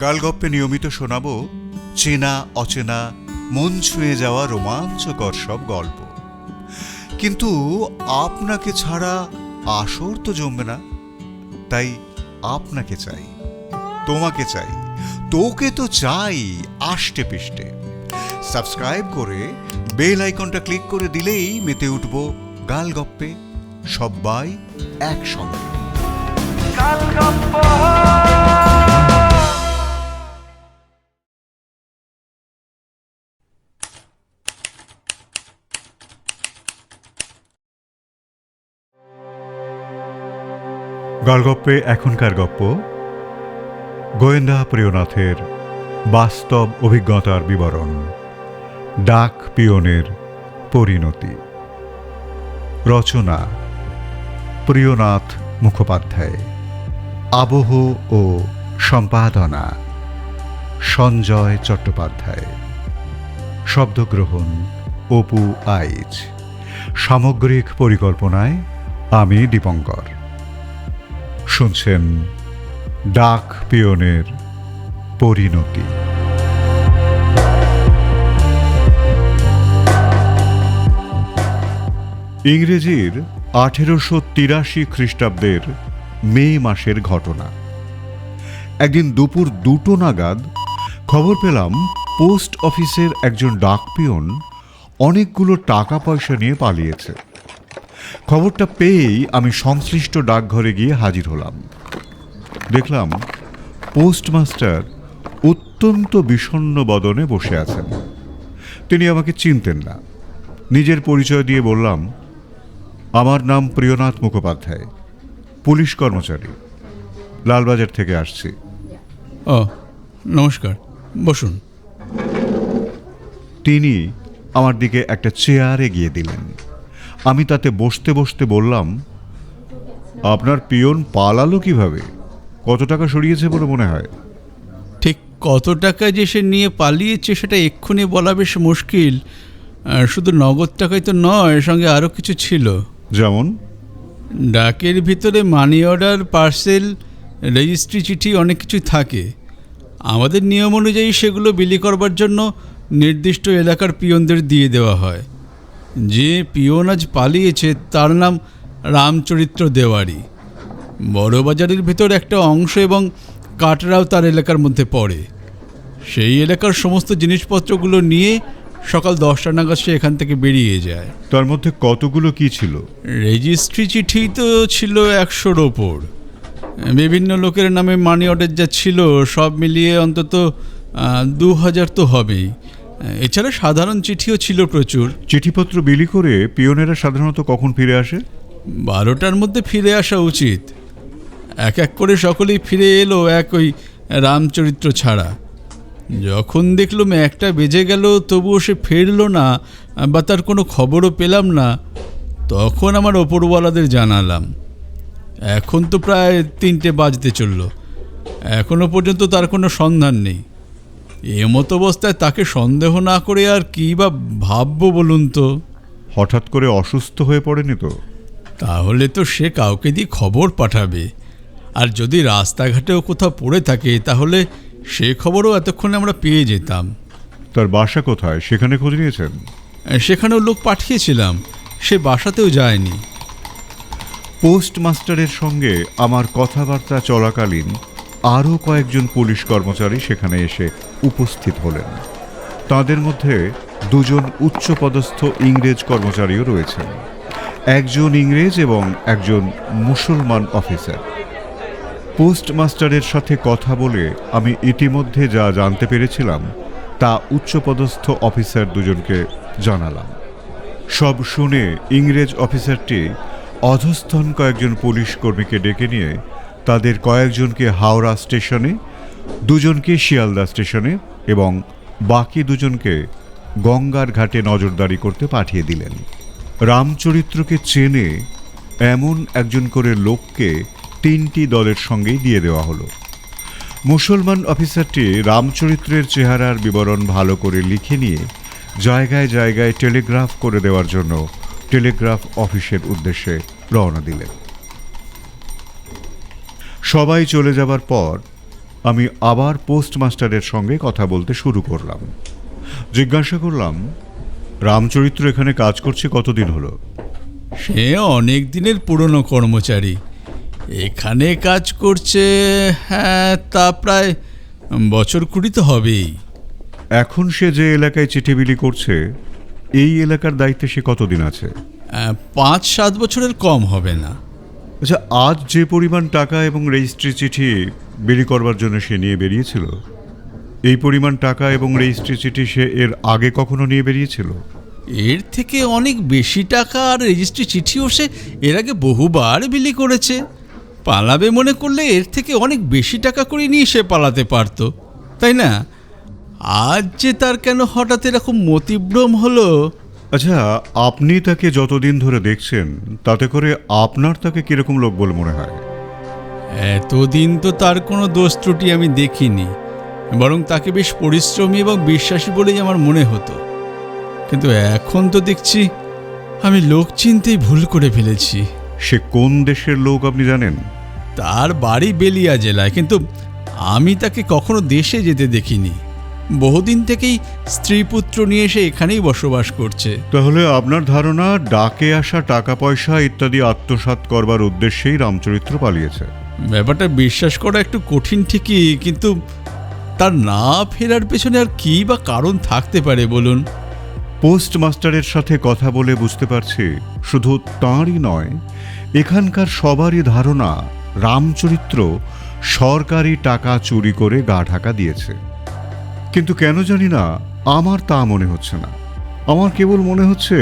গালগপ্পে নিয়মিত শোনাবো চেনা অচেনা মন ছুঁয়ে যাওয়া রোমাঞ্চকর সব গল্প। কিন্তু আপনাকে ছাড়া আসর তো জমবে না, তাই আপনাকে চাই, তোমাকে চাই, তোকে তো চাই আষ্টে পিষ্টে। সাবস্ক্রাইব করে বেল আইকনটা ক্লিক করে দিলেই মেতে উঠবো গালগপ্পে, সবাই একসঙ্গে। গালগপ্পে এখনকার গপ্প গোয়েন্দা প্রিয়নাথের বাস্তব অভিজ্ঞতার বিবরণ, ডাক পিয়নের পরিণতি। রচনা প্রিয়নাথ মুখোপাধ্যায়। আবহ ও সম্পাদনা সঞ্জয় চট্টোপাধ্যায়। শব্দগ্রহণ অপু আইচ। সামগ্রিক পরিকল্পনায় আমি দীপঙ্কর। শুনছেন ডাক পিয়নের পরিণতি। ইংরেজির 1883 খ্রিস্টাব্দের মে মাসের ঘটনা। একদিন দুপুর 2টো নাগাদ খবর পেলাম পোস্ট অফিসের একজন ডাক পিয়ন অনেকগুলো টাকা পয়সা নিয়ে পালিয়েছে। খবরটা পেয়েই আমি সংশ্লিষ্ট ডাকঘরে গিয়ে হাজির হলাম। দেখলাম পোস্টমাস্টার অত্যন্ত বিষণ্ণ বদনে বসে আছেন। তিনি আমাকে চিনতেন না। নিজের পরিচয় দিয়ে বললাম, আমার নাম প্রিয়নাথ মুখোপাধ্যায়, পুলিশ কর্মচারী, লালবাজার থেকে আসছি। ও নমস্কার, বসুন। তিনি আমার দিকে একটা চেয়ার এগিয়ে দিলেন। আমি তাতে বসতে বসতে বললাম, আপনার পিয়ন পালালো কিভাবে? কত টাকা সরিয়েছে বলে মনে হয়? ঠিক কত টাকা যে সে নিয়ে পালিয়েছে সেটা এক্ষুনি বলা বেশ মুশকিল। শুধু নগদ টাকাই তো নয়, সঙ্গে আরও কিছু ছিল। যেমন? ডাকের ভিতরে মানি অর্ডার, পার্সেল, রেজিস্ট্রি চিঠি অনেক কিছুই থাকে। আমাদের নিয়ম অনুযায়ী সেগুলো বিলি করবার জন্য নির্দিষ্ট এলাকার পিয়নদের দিয়ে দেওয়া হয়। যে পিয়ন আজ পালিয়েছে তার নাম রামচরিত্র দেওয়ারি। বড়বাজারের ভেতর একটা অংশ এবং কাটরাও তার এলাকার মধ্যে পড়ে। সেই এলাকার সমস্ত জিনিসপত্রগুলো নিয়ে সকাল 10টা নাগাদ সে এখান থেকে বেরিয়ে যায়। তার মধ্যে কতগুলো কি ছিল? রেজিস্ট্রি চিঠি তো ছিল 100-র ওপর। বিভিন্ন লোকের নামে মানি অর্ডার যা ছিল সব মিলিয়ে অন্তত 2000 তো হবেই। এছাড়া সাধারণ চিঠিও ছিল প্রচুর। চিঠিপত্র বিলি করে পিয়নেরা সাধারণত কখন ফিরে আসে? 12টার মধ্যে ফিরে আসা উচিত। এক এক করে সকলেই ফিরে এলো, এক ওই রামচরিত্র ছাড়া। যখন দেখলাম 1টা বেজে গেল তবুও সে ফিরল না বা তার কোনো খবরও পেলাম না, তখন আমার ওপরওয়ালাদের জানালাম। এখন তো প্রায় 3টে বাজতে চলল, এখনও পর্যন্ত তার কোনো সন্ধান নেই। এমতো অবস্থায় তাকে সন্দেহ না করে আর কী বা ভাববো বলুন তো? হঠাৎ করে অসুস্থ হয়ে পড়েনি তো? তাহলে তো সে কাউকে দিয়ে খবর পাঠাবে, আর যদি রাস্তাঘাটেও কোথাও পড়ে থাকে তাহলে সে খবরও এতক্ষণে আমরা পেয়ে যেতাম। তার বাসা কোথায়, সেখানে খোঁজ নিয়েছেন? সেখানেও লোক পাঠিয়েছিলাম, সে বাসাতেও যায়নি। পোস্টমাস্টারের সঙ্গে আমার কথাবার্তা চলাকালীন আরও কয়েকজন পুলিশ কর্মচারী সেখানে এসে উপস্থিত হলেন। তাদের মধ্যে 2জন উচ্চপদস্থ ইংরেজ কর্মচারীও রয়েছেন, একজন ইংরেজ এবং একজন মুসলমান অফিসার। পোস্টমাস্টারের সাথে কথা বলে আমি ইতিমধ্যে যা জানতে পেরেছিলাম তা উচ্চপদস্থ অফিসার 2জনকে জানালাম। সব শুনে ইংরেজ অফিসারটি অধস্তন কয়েকজন পুলিশ কর্মীকে ডেকে নিয়ে তাদের কয়েকজনকে হাওড়া স্টেশনে, 2জনকে শিয়ালদা স্টেশনে এবং বাকি 2জনকে গঙ্গার ঘাটে নজরদারি করতে পাঠিয়ে দিলেন। রামচরিত্রকে চেনে এমন একজন করে লোককে 3টি দলের সঙ্গেই দিয়ে দেওয়া হলো। মুসলমান অফিসারটি রামচরিত্রের চেহারার বিবরণ ভালো করে লিখে নিয়ে জায়গায় জায়গায় টেলিগ্রাফ করে দেওয়ার জন্য টেলিগ্রাফ অফিসের উদ্দেশ্যে রওনা দিলেন। সবাই চলে যাবার পর আমি আবার পোস্টমাস্টারের সঙ্গে কথা বলতে শুরু করলাম। জিজ্ঞাসা করলাম, রামচরিত্র এখানে কাজ করছে কতদিন হলো? সে অনেক দিনের পুরনো কর্মচারী, এখানে কাজ করছে, হ্যাঁ তা প্রায় বছর 20 তো হবেই। এখন সে যে এলাকায় চিঠি বিলি করছে, এই এলাকার দায়িত্বে সে কতদিন আছে? 5-7 বছরের কম হবে না। আচ্ছা, আজ যে পরিমাণ টাকা এবং রেজিস্ট্রি চিঠি বিলি করবার জন্য সে নিয়ে বেরিয়েছিল, এই পরিমাণ টাকা এবং রেজিস্ট্রি চিঠি সে এর আগে কখনো নিয়ে বেরিয়েছিল? এর থেকে অনেক বেশি টাকা আর রেজিস্ট্রি চিঠিও সে এর আগে বহুবার বিলি করেছে। পালাবে মনে করলে এর থেকে অনেক বেশি টাকা করে নিয়ে সে পালাতে পারত, তাই না? আজ যে তার কেন হঠাৎ এরকম মতিভ্রম হলো? আচ্ছা, আপনি তাকে যতদিন ধরে দেখছেন তাতে করে আপনার তাকে কিরকম লোক বলে মনে হয়? এতদিন তো তার কোনো দোষ ত্রুটি আমি দেখিনি, বরং তাকে বেশ পরিশ্রমী এবং বিশ্বাসী বলেই আমার মনে হতো। কিন্তু এখন তো দেখছি আমি লোক চিনতেই ভুল করে ফেলেছি। সে কোন দেশের লোক আপনি জানেন? তার বাড়ি বেলিয়া জেলায়, কিন্তু আমি তাকে কখনো দেশে যেতে দেখিনি। বহুদিন থেকেই স্ত্রী পুত্র নিয়ে এসে এখানেই বসবাস করছে। তাহলে আপনার ধারণা ডাকে আসা টাকা পয়সা ইত্যাদি আত্মসাৎ করবার উদ্দেশ্যেই রামচরিত্র পালিয়েছে? ব্যাপারটা বিশ্বাস করা একটু কঠিন ঠিকই, কিন্তু তার না ফেরার পেছনে আর কী বা কারণ থাকতে পারে বলুন? পোস্টমাস্টারের সাথে কথা বলে বুঝতে পারছি, শুধু তাঁরই নয়, এখানকার সবারই ধারণা রামচরিত্র সরকারি টাকা চুরি করে গা ঢাকা দিয়েছে। কিন্তু কেন জানি না আমার তা মনে হচ্ছে না। আমার কেবল মনে হচ্ছে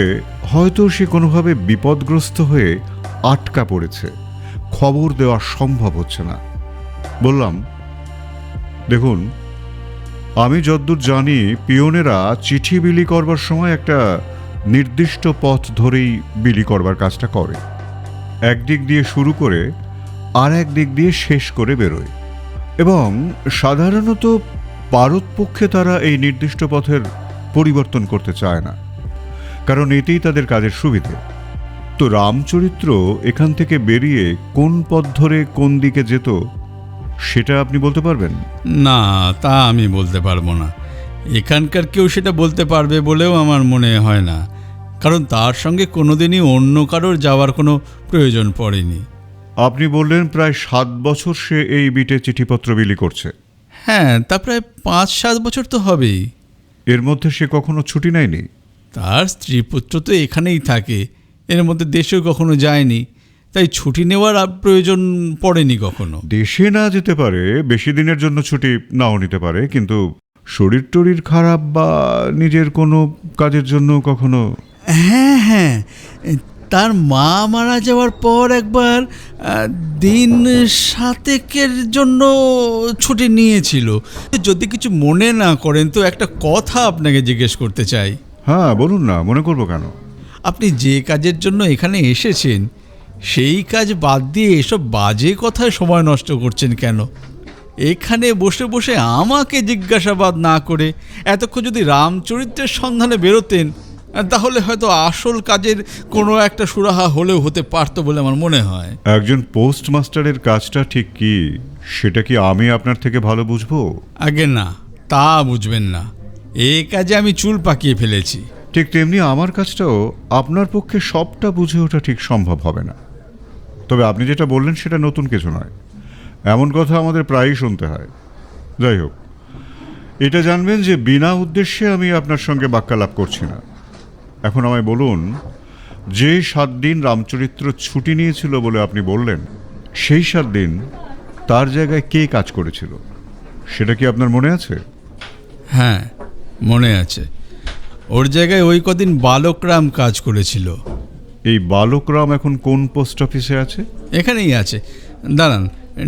হয়তো সে কোনোভাবে বিপদগ্রস্ত হয়ে আটকা পড়েছে, খবর দেওয়া সম্ভব হচ্ছে না। বললাম, দেখুন, আমি যদ্দূর জানি পিয়নেরা চিঠি বিলি করবার সময় একটা নির্দিষ্ট পথ ধরেই বিলি করবার কাজটা করে। একদিক দিয়ে শুরু করে আর এক দিক দিয়ে শেষ করে বেরোয়, এবং সাধারণত পারতপক্ষে তারা এই নির্দিষ্ট পথের পরিবর্তন করতে চায় না, কারণ এতেই তাদের কাজের সুবিধে। তো রামচরিত্র এখান থেকে বেরিয়ে কোন পথ ধরে কোন দিকে যেত সেটা আপনি বলতে পারবেন? না, তা আমি বলতে পারবো না। এখানকার কেউ সেটা বলতে পারবে বলেও আমার মনে হয় না, কারণ তার সঙ্গে কোনোদিনই অন্য কারোর যাওয়ার কোনো প্রয়োজন পড়েনি। আপনি বললেন প্রায় 7 বছর সে এই বিটে চিঠিপত্র বিলি করছে। হ্যাঁ, তা প্রায় 5-7 বছর তো হবেই। এর মধ্যে সে কখনো ছুটি নেয়নি? তার স্ত্রী পুত্র তো এখানেই থাকে, এর মধ্যে দেশেও কখনো যায়নি, তাই ছুটি নেওয়ার প্রয়োজন পড়েনি কখনো। দেশে না যেতে পারে, বেশি দিনের জন্য ছুটি নাও নিতে পারে, কিন্তু শরীর টরীর খারাপ বা নিজের কোনো কাজের জন্য কখনো? হ্যাঁ হ্যাঁ, তার মা মারা যাওয়ার পর একবার দিন 7-এর জন্য ছুটি নিয়েছিল। যদি কিছু মনে না করেন তো একটা কথা আপনাকে জিজ্ঞেস করতে চাই। হ্যাঁ বলুন না, মনে করবো কেন? আপনি যে কাজের জন্য এখানে এসেছেন সেই কাজ বাদ দিয়ে এসব বাজে কথায় সময় নষ্ট করছেন কেন? এখানে বসে বসে আমাকে জিজ্ঞাসাবাদ না করে এতক্ষণ যদি রামচরিত্রের সন্ধানে বেরোতেন, তাহলে হয়তো আসল কাজের কোনো একটা সুরাহা হলেও হতে পারতো বলে আমার মনে হয়। একজন পোস্টমাস্টারের কাজটা ঠিক কি সেটা কি আমি আপনার থেকে ভালো বুঝবো? আগে না, তা বুঝবেন না। এই কাজে আমি চুল পাকিয়ে ফেলেছি। ঠিক তেমনি আমার কাজটাও আপনার পক্ষে সবটা বুঝে ওঠা ঠিক সম্ভব হবে না। তবে আপনি যেটা বললেন সেটা নতুন কিছু নয়, এমন কথা আমাদের প্রায়ই শুনতে হয়। যাই হোক, এটা জানবেন যে বিনা উদ্দেশ্যে আমি আপনার সঙ্গে বাক্যালাপ করছি না। এখন আমায় বলুন, যে 7 দিন রামচরিত্র ছুটি নিয়েছিল বলে আপনি বললেন, সেই 7 দিন তার জায়গায় কে কাজ করেছিল সেটা কি আপনার মনে আছে? হ্যাঁ, মনে আছে। ওর জায়গায় ওই কদিন বালকরাম কাজ করেছিল। এই বালকরাম এখন কোন পোস্ট অফিসে আছে? এখানেই আছে, দাঁড়ান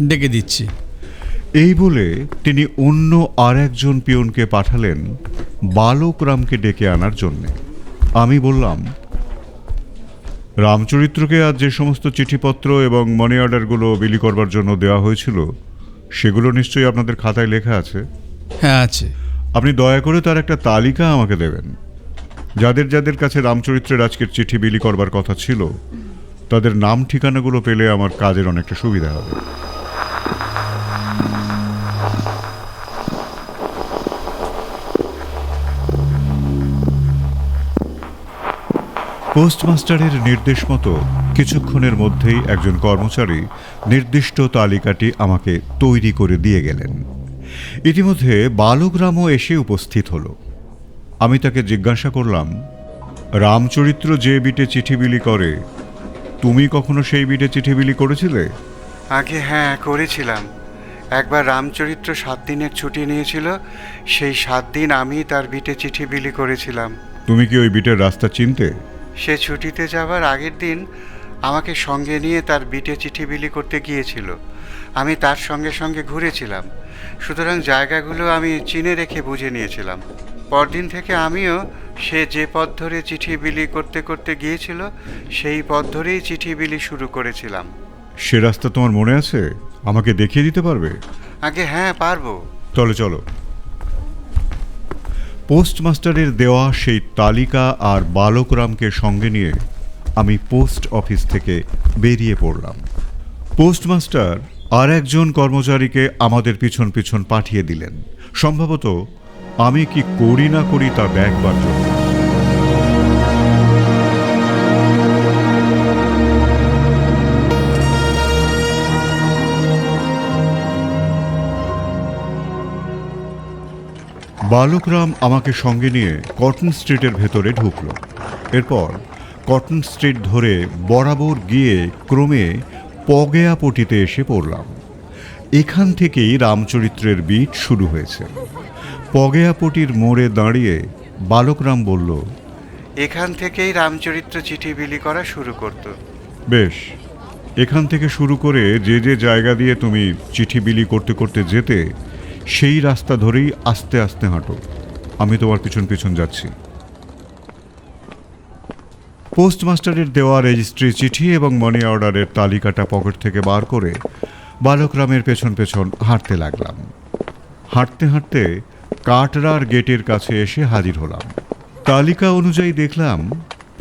ডেকে দিচ্ছি। এই বলে তিনি অন্য আর একজন পিয়নকে পাঠালেন বালকরামকে ডেকে আনার জন্যে। আমি বললাম, রামচরিত্রকে আজ যে সমস্ত চিঠিপত্র এবং মানি অর্ডারগুলো বিলি করবার জন্য দেওয়া হয়েছিল সেগুলো নিশ্চয়ই আপনাদের খাতায় লেখা আছে? হ্যাঁ আছে। আপনি দয়া করে তার একটা তালিকা আমাকে দেবেন। যাদের যাদের কাছে রামচরিত্রের আজকের চিঠি বিলি করবার কথা ছিল তাদের নাম ঠিকানাগুলো পেলে আমার কাজের অনেকটা সুবিধা হবে। পোস্টমাস্টারের নির্দেশ মতো কিছুক্ষণের মধ্যেই একজন কর্মচারী নির্দিষ্ট তালিকাটি আমাকে তৈরি করে দিয়ে গেলেন। ইতিমধ্যে বালুগ্রামও এসে উপস্থিত হলো। আমি তাকে জিজ্ঞাসা করলাম, রামচরিত্র যে বিটে চিঠি বিলি করে, তুমি কখনো সেই বিটে চিঠি বিলি করেছিলে? আগে হ্যাঁ করেছিলাম। একবার রামচরিত্র 7 দিনের ছুটি নিয়েছিল, সেই 7 দিন আমি তার বিটে চিঠি বিলি করেছিলাম। তুমি কি ওই বিটের রাস্তা চিনতে? সে ছুটিতে যাবার আগের দিন আমাকে সঙ্গে নিয়ে তার বিটে চিঠি বিলি করতে গিয়েছিল। আমি তার সঙ্গে সঙ্গে ঘুরেছিলাম, সুতরাং জায়গাগুলো আমি চিনে রেখে বুঝে নিয়েছিলাম। পরদিন থেকে আমিও সে যে পথ ধরে চিঠি বিলি করতে করতে গিয়েছিল সেই পথ ধরেই চিঠি বিলি শুরু করেছিলাম। সে রাস্তা তোমার মনে আছে? আমাকে দেখিয়ে দিতে পারবে? আগে হ্যাঁ পারবো। চলো চলো। পোস্টমাস্টারের দেওয়া সেই তালিকা আর বালকরামকে সঙ্গে নিয়ে আমি পোস্ট অফিস থেকে বেরিয়ে পড়লাম। পোস্টমাস্টার আর একজন কর্মচারীকে আমাদের পিছন পিছন পাঠিয়ে দিলেন, সম্ভবত আমি কি করি না করি তা দেখবার জন্য। বালকরাম আমাকে সঙ্গে নিয়ে কটন স্ট্রিটের ভেতরে ঢুকল। এরপর কটন স্ট্রিট ধরে বরাবর গিয়ে ক্রমে পগেয়াপটিতে এসে পড়লাম। এখান থেকেই রামচরিত্রের বিট শুরু হয়েছে। পগেয়াপটির মোড়ে দাঁড়িয়ে বালকরাম বলল, এখান থেকেই রামচরিত্র চিঠি বিলি করা শুরু করত। বেশ, এখান থেকে শুরু করে যে যে জায়গা দিয়ে তুমি চিঠি বিলি করতে করতে যেতে, সেই রাস্তা ধরেই আস্তে আস্তে হাঁটো। আমি তোমার পিছন পিছন যাচ্ছি। পোস্টমাস্টারের দেওয়া রেজিস্ট্রি চিঠি এবং মানি অর্ডারের তালিকাটা পকেট থেকে বার করে বালকরামের পেছন পেছন হাঁটতে লাগলাম। হাঁটতে হাঁটতে কাটরার গেটের কাছে এসে হাজির হলাম। তালিকা অনুযায়ী দেখলাম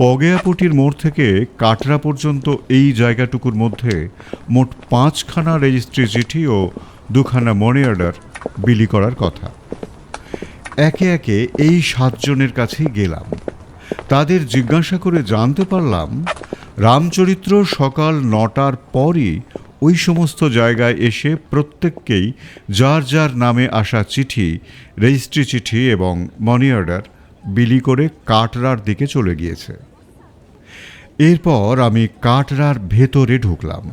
পগেয়াপটির মোড় থেকে কাটরা পর্যন্ত এই জায়গাটুকুর মধ্যে মোট 5খানা রেজিস্ট্রি চিঠি ও 2খানা মানি অর্ডার বিলি করার কথা। একে একে এই 7 জনের কাছেই গেলাম। তাদের জিজ্ঞাসা করে জানতে পারলাম রামচরিত্র সকাল 9টার পরই ওই সমস্ত জায়গায় এসে প্রত্যেককেই যার যার নামে আসা চিঠি, রেজিস্ট্রি চিঠি এবং মানি অর্ডার বিলি করে কাটরার দিকে চলে গিয়েছে। এরপর আমি কাটরার ভেতরে ঢুকলাম।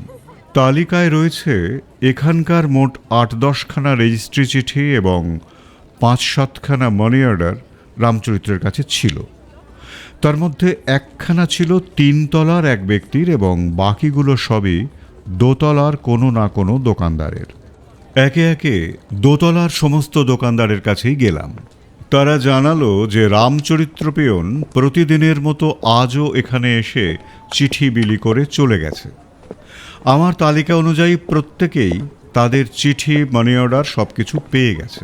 তালিকায় রয়েছে এখানকার মোট 8-10খানা রেজিস্ট্রি চিঠি এবং 5-7খানা মানি অর্ডার রামচরিত্রের কাছে ছিল। তার মধ্যে 1খানা ছিল 3 তলার এক ব্যক্তির এবং বাকিগুলো সবই 2 তলার কোনো না কোনো দোকানদারের। একে একে 2 তলার সমস্ত দোকানদারের কাছেই গেলাম। তারা জানালো যে রামচরিত্র পেয়ন প্রতিদিনের মতো আজও এখানে এসে চিঠি বিলি করে চলে গেছে। আমার তালিকা অনুযায়ী প্রত্যেকেই তাদের চিঠি, মানি অর্ডার সব কিছু পেয়ে গেছে।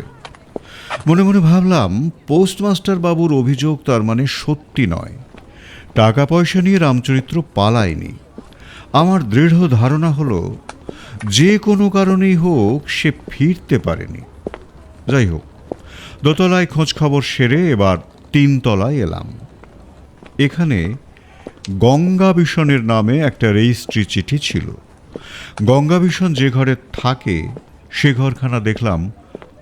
মনে মনে ভাবলাম, পোস্টমাস্টার বাবুর অভিযোগ তার মানে সত্যি নয়। টাকা পয়সা নিয়ে রামচরিত্র পালায়নি। আমার দৃঢ় ধারণা হলো যে কোনো কারণেই হোক সে ফিরতে পারেনি। যাই হোক, 2 তলায় খোঁজ খবর সেরে এবার 3 তলায় এলাম। এখানে গঙ্গাবিশনের নামে একটা রেজিস্ট্রি চিঠি ছিল। গঙ্গাবিশন যে ঘরে থাকে সে ঘরখানা দেখলাম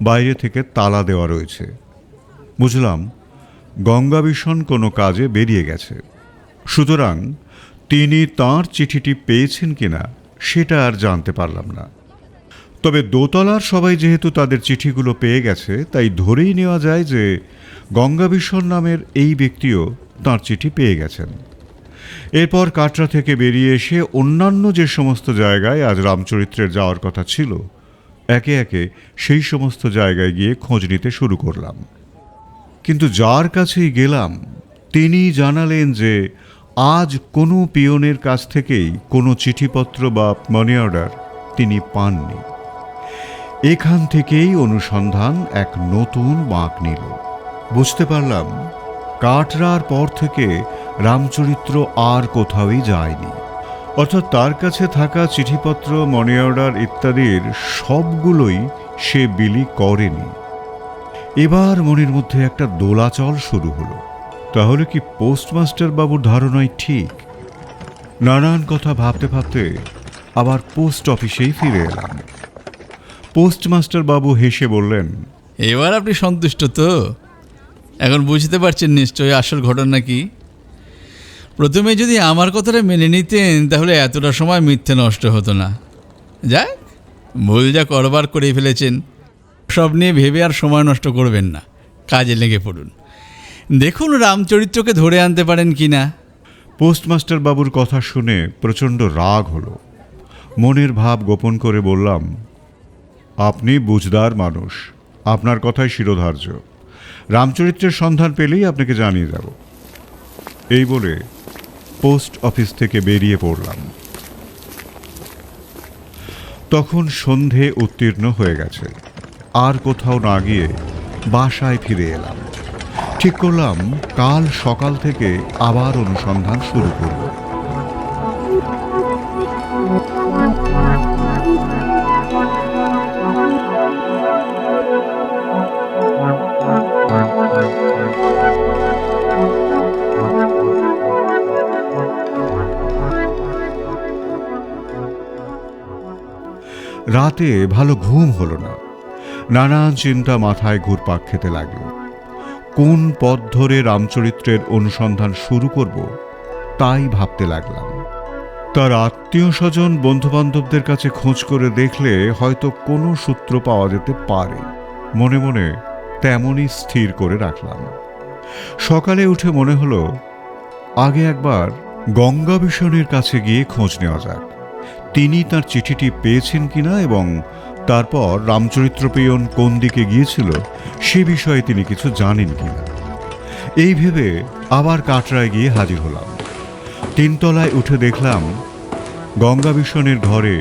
বাইরে থেকে তালা দেওয়া রয়েছে। বুঝলাম গঙ্গাবিশন কোনো কাজে বেরিয়ে গেছে। সুতরাং তিনি তাঁর চিঠিটি পেয়েছেন কিনা সেটা আর জানতে পারলাম না। তবে 2 তলার সবাই যেহেতু তাদের চিঠিগুলো পেয়ে গেছে, তাই ধরেই নেওয়া যায় যে গঙ্গাবিশন নামের এই ব্যক্তিও তাঁর চিঠি পেয়ে গেছেন। এরপর কাটরা থেকে বেরিয়ে এসে অন্যান্য যে সমস্ত জায়গায় আজ রামচরিত্রের যাওয়ার কথা ছিল, একে একে সেই সমস্ত জায়গায় গিয়ে খোঁজ নিতে শুরু করলাম। কিন্তু যার কাছেই গেলাম তিনি জানালেন যে আজ কোনো পিয়নের কাছ থেকেই কোনো চিঠিপত্র বা মানি অর্ডার তিনি পাননি। এখান থেকেই অনুসন্ধান এক নতুন বাঁক নিল। বুঝতে পারলাম কাটরার পর থেকে রামচরিত্র আর কোথাওই যায়নি। অর্থাৎ তার কাছে থাকা চিঠিপত্র, মানি অর্ডার ইত্যাদির সবগুলোই সে বিলি করেনি। এবার মনের মধ্যে একটা দোলাচল শুরু হলো। তাহলে কি পোস্টমাস্টার বাবুর ধারণাই ঠিক? নানান কথা ভাবতে ভাবতে আবার পোস্ট অফিসেই ফিরে এলাম। পোস্টমাস্টার বাবু হেসে বললেন, এবার আপনি সন্তুষ্ট তো? এখন বুঝতে পারছেন নিশ্চয়ই আসল ঘটনা কি। প্রথমে যদি আমার কথাটা মেনে নিতেন তাহলে এতটা সময় মিথ্যে নষ্ট হতো না। যাক, ভুল যা করবার করে ফেলেছেন, সব নিয়ে ভেবে আর সময় নষ্ট করবেন না, কাজে লেগে পড়ুন। দেখুন রামচরিত্রকে ধরে আনতে পারেন কি না। পোস্টমাস্টার বাবুর কথা শুনে প্রচণ্ড রাগ হলো। মনের ভাব গোপন করে বললাম, আপনি বুঝদার মানুষ, আপনার কথাই শিরোধার্য। রামচরিত্রের সন্ধান পেলেই আপনাকে জানিয়ে যাব। এই বলে পোস্ট অফিস থেকে বেরিয়ে পড়লাম। তখন সন্ধে উত্তীর্ণ হয়ে গেছে। আর কোথাও না গিয়ে বাসায় ফিরে এলাম। ঠিক করলাম কাল সকাল থেকে আবার অনুসন্ধান শুরু করব। রাতে ভালো ঘুম হলো না। নানান চিন্তা মাথায় ঘুরপাক খেতে লাগলো। কোন পথ ধরে রামচরিত্রের অনুসন্ধান শুরু করব তাই ভাবতে লাগলাম। তার আত্মীয় স্বজন বন্ধুবান্ধবদের কাছে খোঁজ করে দেখলে হয়তো কোনো সূত্র পাওয়া যেতে পারে, মনে মনে তেমনই স্থির করে রাখলাম। সকালে উঠে মনে হলো আগে একবার গঙ্গাবিষণের কাছে গিয়ে খোঁজ নেওয়া যাক, তিনি তার চিঠিটি পেয়েছেন কিনা এবং তারপর রামচরিত্র পিয়ন কোন দিকে গিয়েছিল সে বিষয়ে তিনি কিছু জানেন কিনা। এই ভেবে আবার কাটরায় গিয়ে হাজির হলাম। তিনতলায় উঠে দেখলাম গঙ্গাবিষণের ঘরে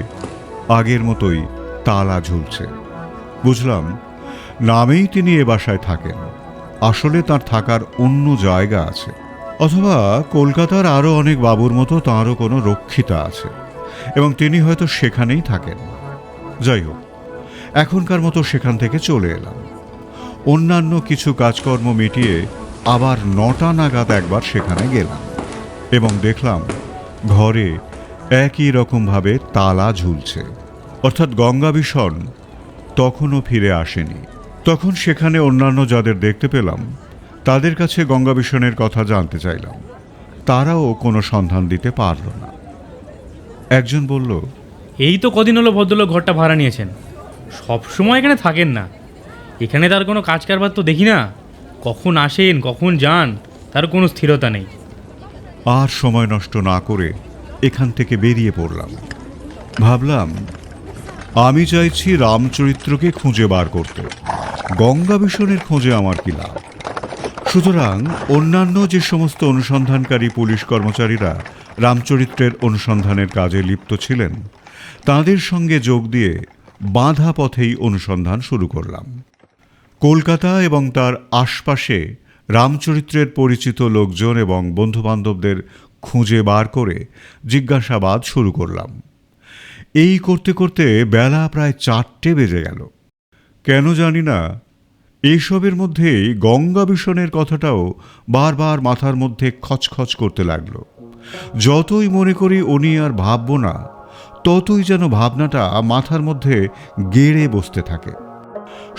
আগের মতোই তালা ঝুলছে। বুঝলাম নামেই তিনি এ বাসায় থাকেন, আসলে তার থাকার অন্য জায়গা আছে, অথবা কলকাতার আরও অনেক বাবুর মতো তাঁরও কোনো রক্ষিতা আছে এবং তিনি হয়তো সেখানেই থাকেন। যাই হোক, এখনকার মতো সেখান থেকে চলে এলাম। অন্যান্য কিছু কাজকর্ম মিটিয়ে আবার 9টা নাগাদ একবার সেখানে গেলাম এবং দেখলাম ঘরে একই রকমভাবে তালা ঝুলছে, অর্থাৎ গঙ্গাবিষণ তখনও ফিরে আসেনি। তখন সেখানে অন্যান্য যাদের দেখতে পেলাম তাদের কাছে গঙ্গাবিষণের কথা জানতে চাইলাম। তারাও কোনো সন্ধান দিতে পারল না। একজন বলল, এই তো কদিন হলো ভদ্রলোক ঘরটা ভাড়া নিয়েছেন, সব সময় এখানে থাকেন না। এখানে তার কোনো কাজ কারবার তো দেখি না, কখন আসেন কখন যান তার কোনো স্থিরতা নেই। আর সময় নষ্ট না করে এখান থেকে বেরিয়ে পড়লাম। ভাবলাম আমি চাইছি রামচরিত্রকে খুঁজে বার করতে, গঙ্গাবিষণের খোঁজে আমার কি লাভ। সুতরাং অন্যান্য যে সমস্ত অনুসন্ধানকারী পুলিশ কর্মচারীরা রামচরিত্রের অনুসন্ধানের কাজে লিপ্ত ছিলেন তাদের সঙ্গে যোগ দিয়ে বাঁধা পথেই অনুসন্ধান শুরু করলাম। কলকাতা এবং তার আশপাশে রামচরিত্রের পরিচিত লোকজন এবং বন্ধুবান্ধবদের খুঁজে বার করে জিজ্ঞাসাবাদ শুরু করলাম। এই করতে করতে বেলা প্রায় 4টে বেজে গেল। কেন জানি না এইসবের মধ্যেই গঙ্গাবিষণের কথাটাও বারবার মাথার মধ্যে খচখচ করতে লাগলো। যতই মনে করি উনি আর ভাবব না, ততই যেন ভাবনাটা মাথার মধ্যে গেড়ে বসতে থাকে।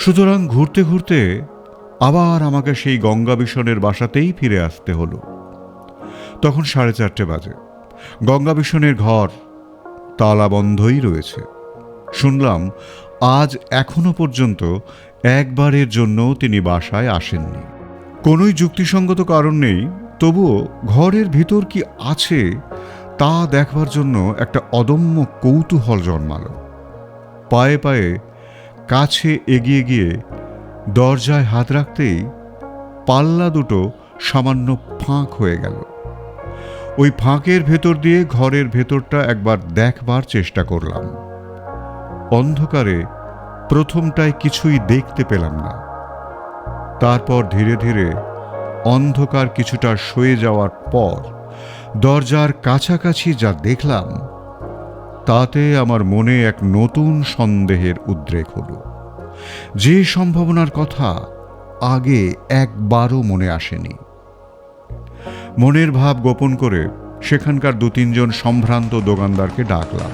সুতরাং ঘুরতে ঘুরতে আবার আমাকে সেই গঙ্গাবিষণের বাসাতেই ফিরে আসতে হলো। তখন 4:30 বাজে। গঙ্গাবিষণের ঘর তালা বন্ধই রয়েছে। শুনলাম আজ এখনো পর্যন্ত একবারের জন্য তিনি বাসায় আসেননি। কোনোই যুক্তিসঙ্গত কারণ নেই, তবুও ঘরের ভিতর কি আছে তা দেখবার জন্য একটা অদম্য কৌতূহল জন্মালো। পায়ে পায়ে কাছে এগিয়ে গিয়ে দরজায় হাত রাখতেই পাল্লা দুটো সামান্য ফাঁক হয়ে গেল। ওই ফাঁকের ভেতর দিয়ে ঘরের ভেতরটা একবার দেখবার চেষ্টা করলাম। অন্ধকারে প্রথমটায় কিছুই দেখতে পেলাম না। তারপর ধীরে ধীরে অন্ধকার কিছুটা সয়ে যাওয়ার পর দরজার কাছাকাছি যা দেখলাম তাতে আমার মনে এক নতুন সন্দেহের উদ্রেক হলো, যে সম্ভাবনার কথা আগে একবারও মনে আসেনি। মনের ভাব গোপন করে সেখানকার 2-3 সম্ভ্রান্ত দোকানদারকে ডাকলাম।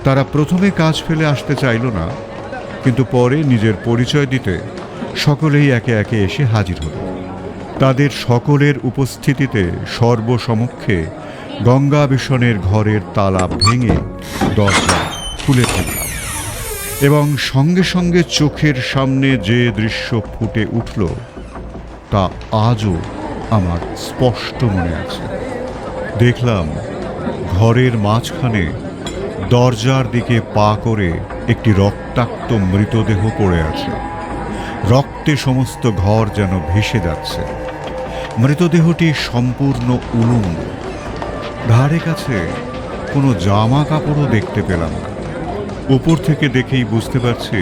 তারা প্রথমে কাজ ফেলে আসতে চাইল না, কিন্তু পরে নিজের পরিচয় দিতে সকলেই একে একে এসে হাজির হলো। তাদের সকলের উপস্থিতিতে সর্বসমক্ষে গঙ্গাবেশনের ঘরের তালা ভেঙে দরজা খুলে ফেললাম এবং সঙ্গে সঙ্গে চোখের সামনে যে দৃশ্য ফুটে উঠল তা আজও আমার স্পষ্ট মনে আছে। দেখলাম ঘরের মাঝখানে দরজার দিকে পা করে একটি রক্তাক্ত মৃতদেহ পড়ে আছে। রক্তে সমস্ত ঘর যেন ভেসে যাচ্ছে। মৃতদেহটি সম্পূর্ণ উলঙ্গ। ধারে কাছে কোনো জামা কাপড়ও দেখতে পেলাম না। উপর থেকে দেখেই বুঝতে পারছি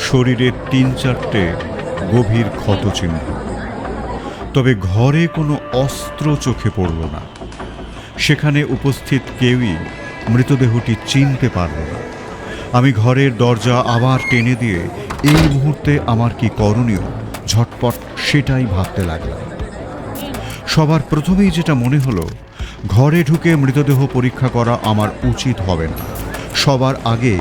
শরীরে 3-4টে গভীর ক্ষতচিহ্ন। তবে ঘরে কোনো অস্ত্র চোখে পড়ল না। সেখানে উপস্থিত কেউই মৃতদেহটি চিনতে পারল না। আমি ঘরের দরজা আবার টেনে দিয়ে এই মুহূর্তে আমার কি করণীয় ঝটপট সেটাই ভাবতে লাগলাম। সবার প্রথমেই যেটা মনে হলো, ঘরে ঢুকে মৃতদেহ পরীক্ষা করা আমার উচিত হবে না। সবার আগে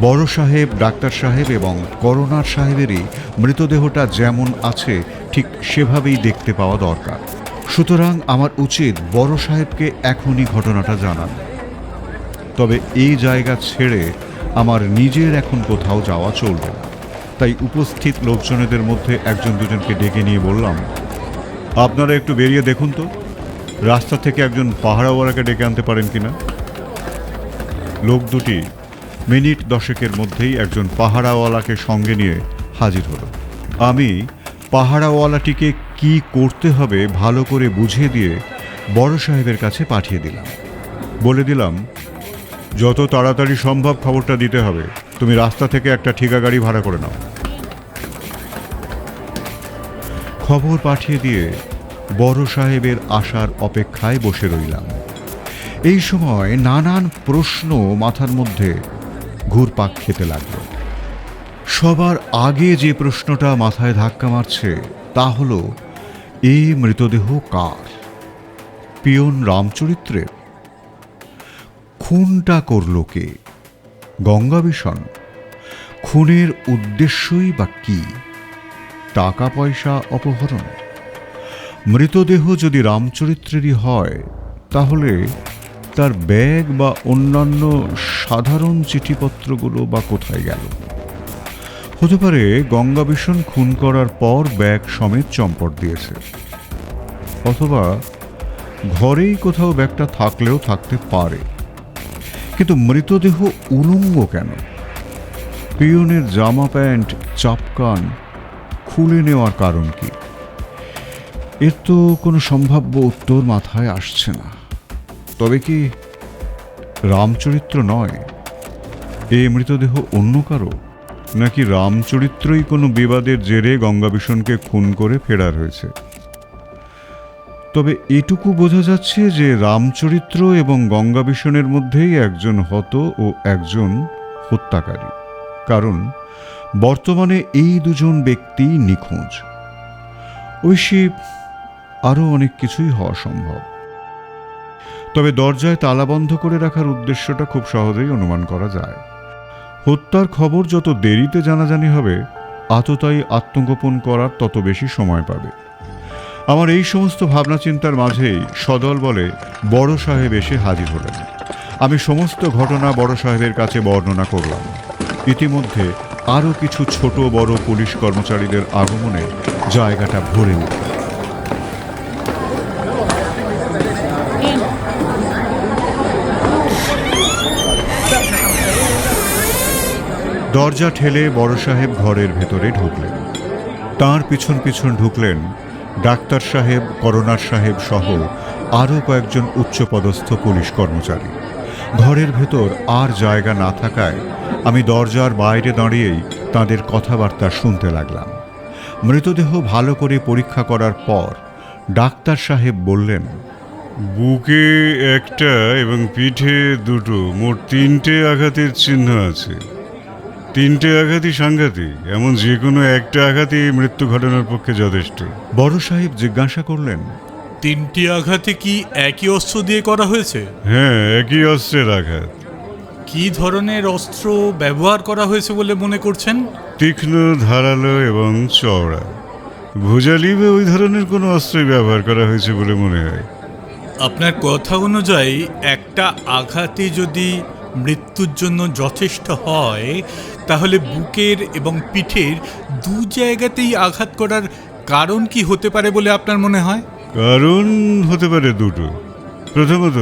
বড় সাহেব, ডাক্তার সাহেব এবং করোনার সাহেবেরই মৃতদেহটা যেমন আছে ঠিক সেভাবেই দেখতে পাওয়া দরকার। সুতরাং আমার উচিত বড় সাহেবকে এখনই ঘটনাটা জানানো। তবে এই জায়গা ছেড়ে আমার নিজের এখন কোথাও যাওয়া চলবে না। তাই উপস্থিত লোকজনেদের মধ্যে 1-2জনকে ডেকে নিয়ে বললাম, আপনারা একটু বেরিয়ে দেখুন তো, রাস্তা থেকে একজন পাহারাওয়ালাকে ডেকে আনতে পারেন কিনা। লোক দুটি মিনিট 10-এর মধ্যেই একজন পাহারাওয়ালাকে সঙ্গে নিয়ে হাজির হলো। আমি পাহারাওয়ালাটিকে কি করতে হবে ভালো করে বুঝিয়ে দিয়ে বড় সাহেবের কাছে পাঠিয়ে দিলাম। বলে দিলাম, যত তাড়াতাড়ি সম্ভব খবরটা দিতে হবে। তুমি রাস্তা থেকে একটা ঠিকা গাড়ি ভাড়া করে নাও। খবর পাঠিয়ে দিয়ে বড় সাহেবের আসার অপেক্ষায় বসে রইলাম। এই সময় নানান প্রশ্ন মাথার মধ্যে ঘুরপাক খেতে লাগলো। সবার আগে যে প্রশ্নটা মাথায় ধাক্কা মারছে তা হলো, এই মৃতদেহ কার? পিয়ন রামচরিত্রের? খুনটা করল কে? গঙ্গাবেশন? খুনের উদ্দেশ্যই বা কি? টাকা পয়সা অপহরণ? মৃতদেহ যদি রামচরিত্রেরই হয়, তাহলে তার ব্যাগ বা অন্যান্য সাধারণ চিঠিপত্রগুলো বা কোথায় গেল? হতে পারে গঙ্গাবেশন খুন করার পর ব্যাগ সমেত চম্পট দিয়েছে, অথবা ঘরেই কোথাও ব্যাগটা থাকলেও থাকতে পারে। কিন্তু মৃতদেহ উলঙ্গ কেন? পিয়নের জামা প্যান্ট, চাপকান খুলে নেওয়ার কারণ কি? এর তো কোনো সম্ভাব্য উত্তর মাথায় আসছে না। তবে কি রামচরিত্র নয়, এই মৃতদেহ অন্য কারো? নাকি রামচরিত্রই কোনো বিবাদের জেরে গঙ্গাবেশনকে খুন করে ফেরার হয়েছে? তবে এটুকু বোঝা যাচ্ছে যে রামচরিত্র এবং গঙ্গাবেশনের মধ্যেই একজন হত ও একজন হত্যাকারী। কারণ বর্তমানে এই দুজন ব্যক্তি নিখোঁজ। ঐশী আরও অনেক কিছুই হওয়া সম্ভব। তবে দরজায় তালা বন্ধ করে রাখার উদ্দেশ্যটা খুব সহজেই অনুমান করা যায়। হত্যার খবর যত দেরিতে জানাজানি হবে, আততায়ী আত্মগোপন করার তত বেশি সময় পাবে। আমার এই সমস্ত ভাবনা চিন্তার মাঝেই সদল বলে বড় সাহেব এসে হাজির হলেন। আমি সমস্ত ঘটনা বড় সাহেবের কাছে বর্ণনা করলাম। ইতিমধ্যে আরও কিছু ছোট বড় পুলিশ কর্মচারীদের আগমনে জায়গাটা ভরে উঠল। দরজা ঠেলে বড় সাহেব ঘরের ভেতরে ঢুকলেন। তাঁর পিছন পিছন ঢুকলেন ডাক্তার সাহেব, করোনার সাহেব সহ আরও কয়েকজন উচ্চপদস্থ পুলিশ কর্মচারী। ঘরের ভেতর আর জায়গা না থাকায় আমি দরজার বাইরে দাঁড়িয়েই তাঁদের কথাবার্তা শুনতে লাগলাম। মৃতদেহ ভালো করে পরীক্ষা করার পর ডাক্তার সাহেব বললেন, বুকে একটা এবং পিঠে দুটো, মোট 3টে আঘাতের চিহ্ন আছে। 3টে আঘাতই সাংঘাতিক। এমন যে কোনো একটা আঘাতই মৃত্যু ঘটানোর পক্ষে যথেষ্ট। বড় সাহেব জিজ্ঞাসা করলেন, তিনটি আঘাতে কি একই অস্ত্র দিয়ে করা হয়েছে? হ্যাঁ, একই অস্ত্রের আঘাত। কি ধরনের অস্ত্র ব্যবহার করা হয়েছে বলে মনে করছেন? তীক্ষ্ণ, ধারালো এবং চওড়া। ভুজালি বা ওই ধরনের কোনো অস্ত্রই ব্যবহার করা হয়েছে বলে মনে হয়। আপনার কথা অনুযায়ী একটা আঘাতে যদি মৃত্যুর জন্য যথেষ্ট হয়, তাহলে বুকের এবং পিঠের দু জায়গাতেই আঘাত করার কারণ কি হতে পারে বলে আপনার মনে হয়? কারণ হতে পারে দুটো। প্রথমত,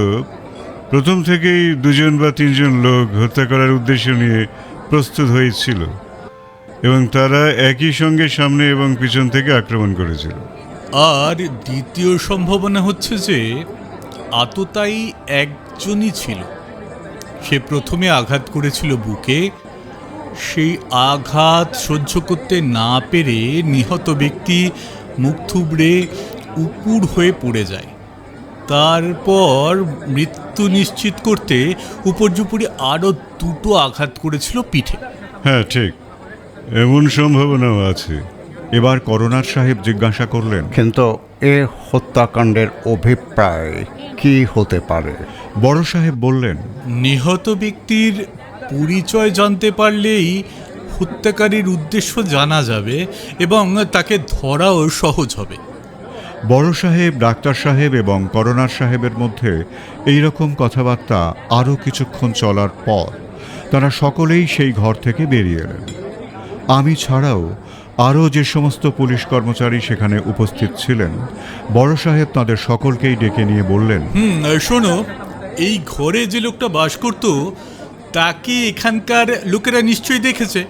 প্রথম থেকেই দুজন বা তিনজন লোক হত্যা করার উদ্দেশ্য নিয়ে প্রস্তুত হয়েছিল এবং তারা একই সঙ্গে সামনে এবং পিছন থেকে আক্রমণ করেছিল। আর দ্বিতীয় সম্ভাবনা হচ্ছে যে আততায়ী একজনই ছিল। সে প্রথমে আঘাত করেছিল বুকে। সেই আঘাত সহ্য করতে না পেরে নিহত ব্যক্তি মুখ থুবড়ে উপুড় হয়ে পড়ে যায়। তারপর মৃত্যু নিশ্চিত করতে উপর্যুপরি আরও দুটো আঘাত করেছিল পিঠে। হ্যাঁ, ঠিক, এমন সম্ভাবনাও আছে। এবার করোনার সাহেব জিজ্ঞাসা করলেন, কিন্তু এ হত্যাকাণ্ডের অভিপ্রায় কি হতে পারে? বড় সাহেব বললেন, নিহত ব্যক্তির পরিচয় জানতে পারলেই হত্যাকারীর উদ্দেশ্য জানা যাবে এবং তাকে ধরাও সহজ হবে। বড় সাহেব, ডাক্তার সাহেব এবং করোনার সাহেবের মধ্যে এই রকম কথাবার্তা আরও কিছুক্ষণ চলার পর তারা সকলেই সেই ঘর থেকে বেরিয়ে এলেন। আমি ছাড়াও আরও যে সমস্ত পুলিশ কর্মচারী সেখানে উপস্থিত ছিলেন, বড় সাহেব তাদের সকলকেই ডেকে নিয়ে বললেন, শোনো, এই ঘরে যে লোকটা বাস করত তাকে এখানকার লোকেরা নিশ্চয়ই দেখেছে।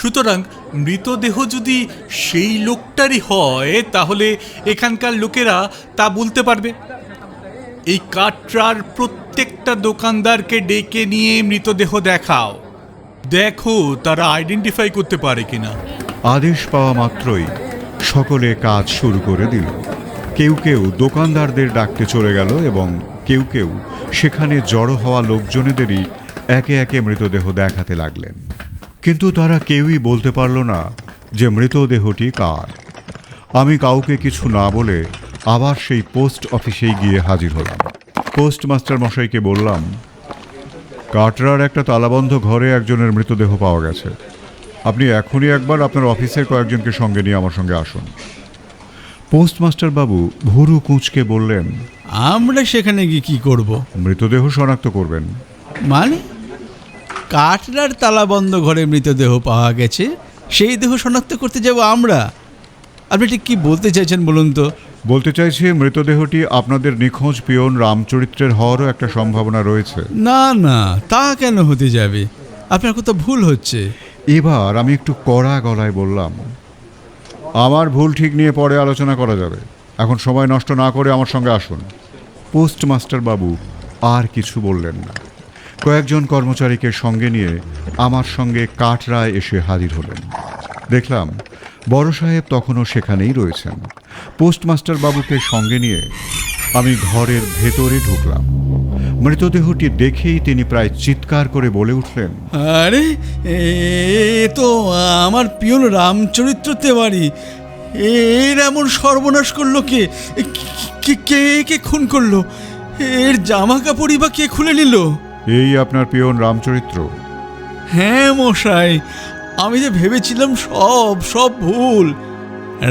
সুতরাং মৃতদেহ যদি সেই লোকটারই হয়, তাহলে এখানকার লোকেরা তা বলতে পারবে। এই কাটরার প্রত্যেকটা দোকানদারকে ডেকে নিয়ে মৃতদেহ দেখাও, দেখো তারা আইডেন্টিফাই করতে পারে কিনা। আদেশ পাওয়া মাত্রই সকলে কাজ শুরু করে দিল। কেউ কেউ দোকানদারদের ডাকতে চলে গেল এবং কেউ কেউ সেখানে জড়ো হওয়া লোকজনেদেরই একে একে মৃতদেহ দেখাতে লাগলেন। কিন্তু তারা কেউই বলতে পারল না যে মৃতদেহটি কার। আমি কাউকে কিছু না বলে আবার সেই পোস্ট অফিসেই গিয়ে হাজির হলাম। পোস্টমাস্টার মশাইকে বললাম, কাটরার একটা তালাবন্ধ ঘরে একজনের মৃতদেহ পাওয়া গেছে। আপনি এখনই একবার আপনার অফিসের কয়েকজনকে সঙ্গে নিয়ে আমার সঙ্গে আসুন। পোস্টমাস্টার বাবু ভুরু কুঁচকে বললেন, আমরা সেখানে গিয়ে কী করব? মৃতদেহ শনাক্ত করবেন। মানে কাটরার তালাবন্ধ ঘরে মৃতদেহ পাওয়া গেছে, সেই দেহ শনাক্ত করতে যাব আমরা? আপনি ঠিক কী বলতে চাইছেন বলুন তো? বলতে চাইছি, মৃতদেহটি আপনাদের নিখোঁজ পিয়ন রামচরিত্রের হওয়ারও একটা সম্ভাবনা রয়েছে। না না, তা কেন হতে যাবে? আপনার কথা ভুল হচ্ছে। এবার আমি একটু কড়া গলায় বললাম, আমার ভুল ঠিক নিয়ে পরে আলোচনা করা যাবে, এখন সময় নষ্ট না করে আমার সঙ্গে আসুন। পোস্টমাস্টার বাবু আর কিছু বললেন না। কয়েকজন কর্মচারীকে সঙ্গে নিয়ে আমার সঙ্গে কাটরায় এসে হাজির হলেন। দেখলাম বড় সাহেব তখনও সেখানেই রয়েছেন। পোস্টমাস্টার বাবুকে সঙ্গে নিয়ে আমি ঘরের ভেতরে ঢুকলাম। মৃতদেহটি দেখেই তিনি প্রায় চিৎকার করে বলে উঠলেন, আরে এ তো আমার পিয়ন রামচরিত্র তেওয়ারি। এর এমন সর্বনাশ করলো কে? কে কে কে খুন করলো? এর জামা কাপড়ই বা কে খুলে নিল? এই আপনার পিয়ন রামচরিত্র। হ্যাঁ মশাই, আমি যে ভেবেছিলাম সব ভুল।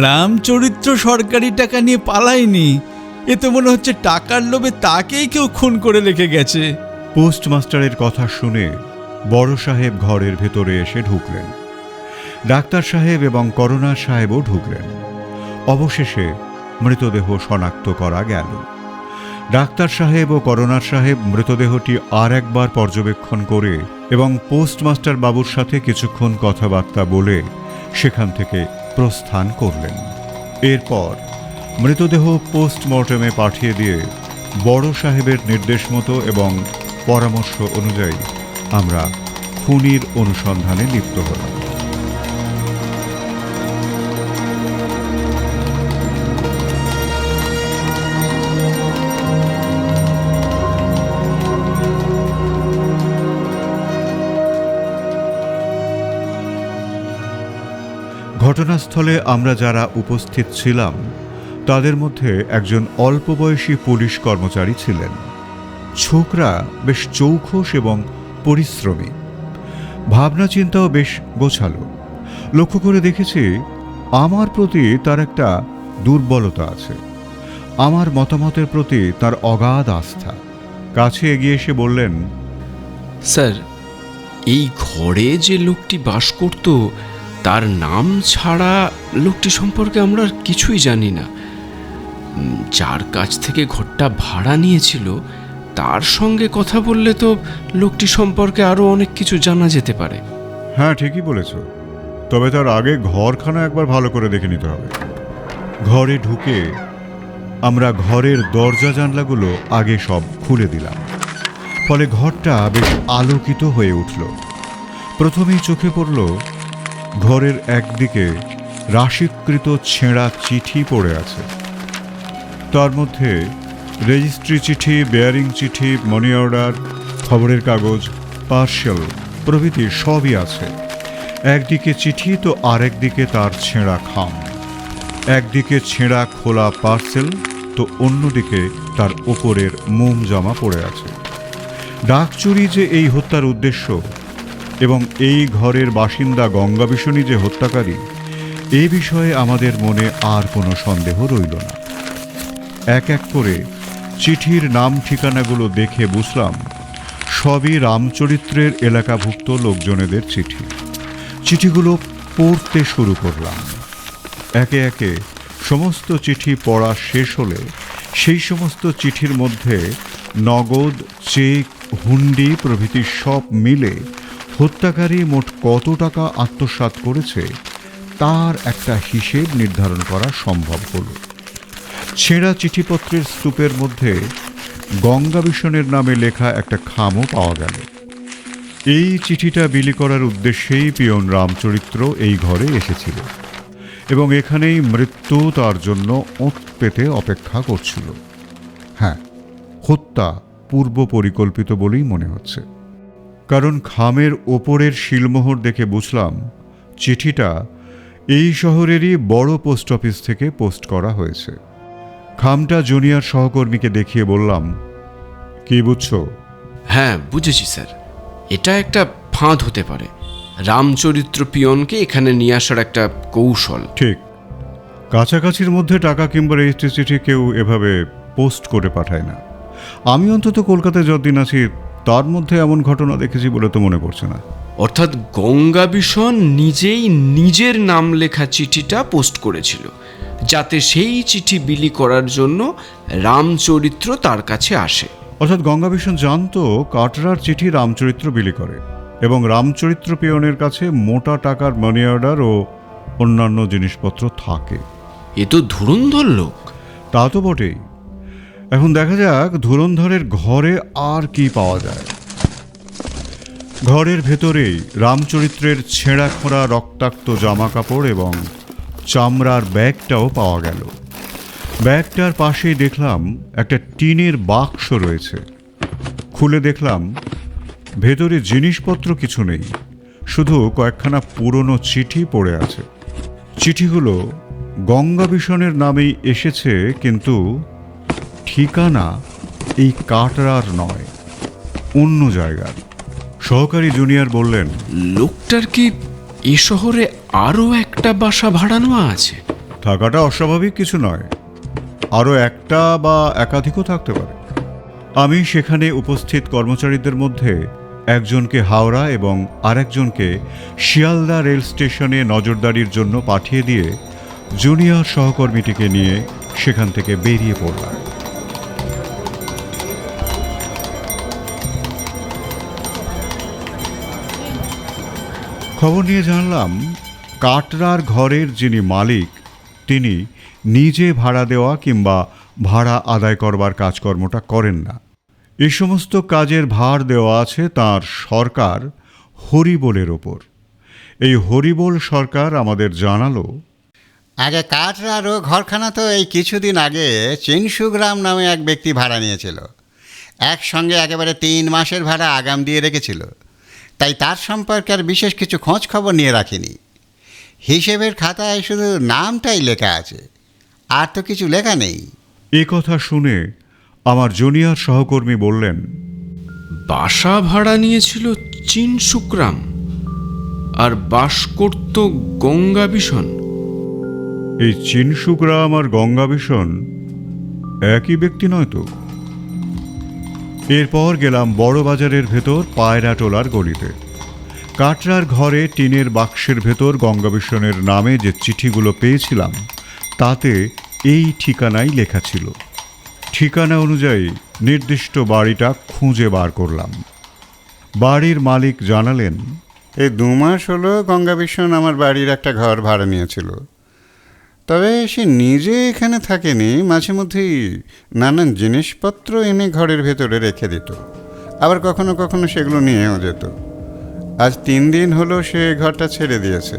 রামচরিত্র সরকারি টাকা নিয়ে পালায়নি। এ তো মনে হচ্ছে টাকার লোভে তাকেই কেউ খুন করে রেখে গেছে। পোস্টমাস্টারের কথা শুনে বড় সাহেব ঘরের ভেতরে এসে ঢুকলেন। ডাক্তার সাহেব এবং করোনা সাহেবও ঢুকলেন। অবশেষে মৃতদেহ শনাক্ত করা গেল। ডাক্তার সাহেব ও করোনার সাহেব মৃতদেহটি আর একবার পর্যবেক্ষণ করে এবং পোস্টমাস্টার বাবুর সাথে কিছুক্ষণ কথাবার্তা বলে সেখান থেকে প্রস্থান করলেন। এরপর মৃতদেহ পোস্টমর্টেমে পাঠিয়ে দিয়ে বড় সাহেবের নির্দেশ মতো এবং পরামর্শ অনুযায়ী আমরা খুনির অনুসন্ধানে লিপ্ত হলাম। ঘটনাস্থলে আমরা যারা উপস্থিত ছিলাম তাদের মধ্যে একজন অল্প বয়সী পুলিশ কর্মচারী ছিলেন। ছোকরা বেশ চৌখস এবং পরিশ্রমী, ভাবনা চিন্তাও বেশ গোছালো। লক্ষ্য করে দেখেছি আমার প্রতি তার একটা দুর্বলতা আছে, আমার মতামতের প্রতি তার অগাধ আস্থা। কাছে এগিয়ে এসে বললেন, স্যার, এই ঘরে যে লোকটি বাস করত তার নাম ছাড়া লোকটি সম্পর্কে আমরা আর কিছুই জানি না। যার কাছ থেকে ঘরটা ভাড়া নিয়েছিল তার সঙ্গে কথা বললে তো লোকটি সম্পর্কে আরও অনেক কিছু জানা যেতে পারে। হ্যাঁ, ঠিকই বলেছ, তবে তার আগে ঘরখানা একবার ভালো করে দেখে নিতে হবে। ঘরে ঢুকে আমরা ঘরের দরজা জানলাগুলো আগে সব খুলে দিলাম, ফলে ঘরটা বেশ আলোকিত হয়ে উঠল। প্রথমেই চোখে পড়ল ঘরের একদিকে রাশিকৃত ছেঁড়া চিঠি পড়ে আছে। তার মধ্যে রেজিস্ট্রি চিঠি, বেয়ারিং চিঠি, মানি অর্ডার, খবরের কাগজ, পার্সেল প্রভৃতি সবই আছে। একদিকে চিঠি তো আরেকদিকে তার ছেঁড়া খাম। একদিকে ছেঁড়া খোলা পার্সেল তো অন্যদিকে তার ওপরের মোম জামা পড়ে আছে। ডাকচুরি যে এই হত্যার উদ্দেশ্য এবং এই ঘরের বাসিন্দা গঙ্গাবিশনী যে হত্যাকারী, এ বিষয়ে আমাদের মনে আর কোনো সন্দেহ রইল না। এক এক করে চিঠির নাম ঠিকানাগুলো দেখে বুঝলাম সবই রামচরিত্রের এলাকাভুক্ত লোকজনেদের চিঠি। চিঠিগুলো পড়তে শুরু করলাম। একে একে সমস্ত চিঠি পড়া শেষ হলে সেই সমস্ত চিঠির মধ্যে নগদ, চেক, হুন্ডি প্রভৃতি সব মিলে হত্যাকারী মোট কত টাকা আত্মসাৎ করেছে তার একটা হিসেব নির্ধারণ করা সম্ভব হলো। ছেঁড়া চিঠিপত্রের স্তূপের মধ্যে গঙ্গাবিশনের নামে লেখা একটা খামও পাওয়া গেল। এই চিঠিটা বিলি করার উদ্দেশ্যেই পিয়ন রামচরিত্র এই ঘরে এসেছিল এবং এখানেই মৃত্যু তার জন্য ওঁত পেতে অপেক্ষা করছিল। হ্যাঁ, হত্যা পূর্ব পরিকল্পিত বলেই মনে হচ্ছে, কারণ খামের ওপরের শিলমোহর দেখে বুঝলাম চিঠিটা এই শহরেরই বড় পোস্ট অফিস থেকে পোস্ট করা হয়েছে। খামটা জুনিয়র সহকর্মীকে দেখিয়ে বললাম, কি বুঝছো? হ্যাঁ, বুঝেছি স্যার। এটা একটা ফাঁদ হতে পারে, রামচরিত্র পিয়নকে এখানে নিয়ে আসার একটা কৌশল। ঠিক, কাছাকাছির মধ্যে টাকা কিংবা রেজিস্ট্রি চিঠি কেউ এভাবে পোস্ট করে পাঠায় না। আমি অন্তত কলকাতায় যতদিন আছি তার মধ্যে এমন ঘটনা দেখেছি বলে তো মনে পড়ছে না। অর্থাৎ গঙ্গাবিশন নিজেই নিজের নাম লেখা চিঠিটা পোস্ট করেছিল, যাতে সেই চিঠি বিলি করার জন্য রামচরিত্র তার কাছে আসে। অর্থাৎ গঙ্গাবিশন জানতো কাটরার চিঠি রামচরিত্র বিলি করে এবং রামচরিত্র পিয়নের কাছে মোটা টাকার মানি অর্ডার ও অন্যান্য জিনিসপত্র থাকে। এ তো ধুরন্ধর লোক। তা তো বটেই। এখন দেখা যাক ধুরন্ধরের ঘরে আর কি পাওয়া যায়। ঘরের ভেতরেই রামচরিত্রের ছেঁড়া খোঁড়া রক্তাক্ত জামা কাপড় এবং চামড়ার ব্যাগটাও পাওয়া গেল। ব্যাগটার পাশেই দেখলাম একটা টিনের বাক্স রয়েছে। খুলে দেখলাম ভেতরে জিনিসপত্র কিছু নেই, শুধু কয়েকখানা পুরনো চিঠি পড়ে আছে। চিঠিগুলো গঙ্গাবিশনের নামেই এসেছে, কিন্তু ঠিকানা এই কাটরার নয়, অন্য জায়গার। সহকারী জুনিয়র বললেন, লোকটার কি এ শহরে আরও একটা বাসা ভাড়া নেওয়া আছে? থাকাটা অস্বাভাবিক কিছু নয়, আরও একটা বা একাধিকও থাকতে পারে। আমি সেখানে উপস্থিত কর্মচারীদের মধ্যে একজনকে হাওড়া এবং আরেকজনকে শিয়ালদা রেল স্টেশনে নজরদারির জন্য পাঠিয়ে দিয়ে জুনিয়র সহকর্মীটিকে নিয়ে সেখান থেকে বেরিয়ে পড়লাম। খবর নিয়ে জানলাম কাটরার ঘরের যিনি মালিক তিনি নিজে ভাড়া দেওয়া কিংবা ভাড়া আদায় করবার কাজকর্মটা করেন না। এই সমস্ত কাজের ভার দেওয়া আছে তাঁর সরকার হরিবোলের ওপর। এই হরিবোল সরকার আমাদের জানালো, আগে কাটরারও ঘরখানা তো এই কিছুদিন আগে চিনসুগ্রাম নামে এক ব্যক্তি ভাড়া নিয়েছিল। একসঙ্গে একেবারে 3 মাসের ভাড়া আগাম দিয়ে রেখেছিল, তাই তার সম্পর্কে আর বিশেষ কিছু খোঁজ খবর নিয়ে রাখিনি। হিসেবের খাতায় শুধু নামটাই লেখা আছে, আর তো কিছু লেখা নেই। এ কথা শুনে আমার জুনিয়র সহকর্মী বললেন, বাসা ভাড়া নিয়েছিল চীন শুক্রাম আর বাস করত গঙ্গাবিশন। এই চিনসুকরাম আর গঙ্গাবিশন একই ব্যক্তি নয় তো? এরপর গেলাম বড় বাজারের ভেতর পায়রাটোলার গলিতে। কাটরার ঘরে টিনের বাক্সের ভেতর গঙ্গাবিশনের নামে যে চিঠিগুলো পেয়েছিলাম তাতে এই ঠিকানাই লেখা ছিল। ঠিকানা অনুযায়ী নির্দিষ্ট বাড়িটা খুঁজে বার করলাম। বাড়ির মালিক জানালেন, এই 2 মাস হলো গঙ্গাবিশন আমার বাড়ির একটা ঘর ভাড়া নিয়েছিল। তবে সে নিজে এখানে থাকেনি, মাঝে মধ্যেই নানান জিনিসপত্র এনে ঘরের ভেতরে রেখে দিত, আবার কখনো কখনো সেগুলো নিয়েও যেত। আজ 3 দিন হলো সে ঘরটা ছেড়ে দিয়েছে,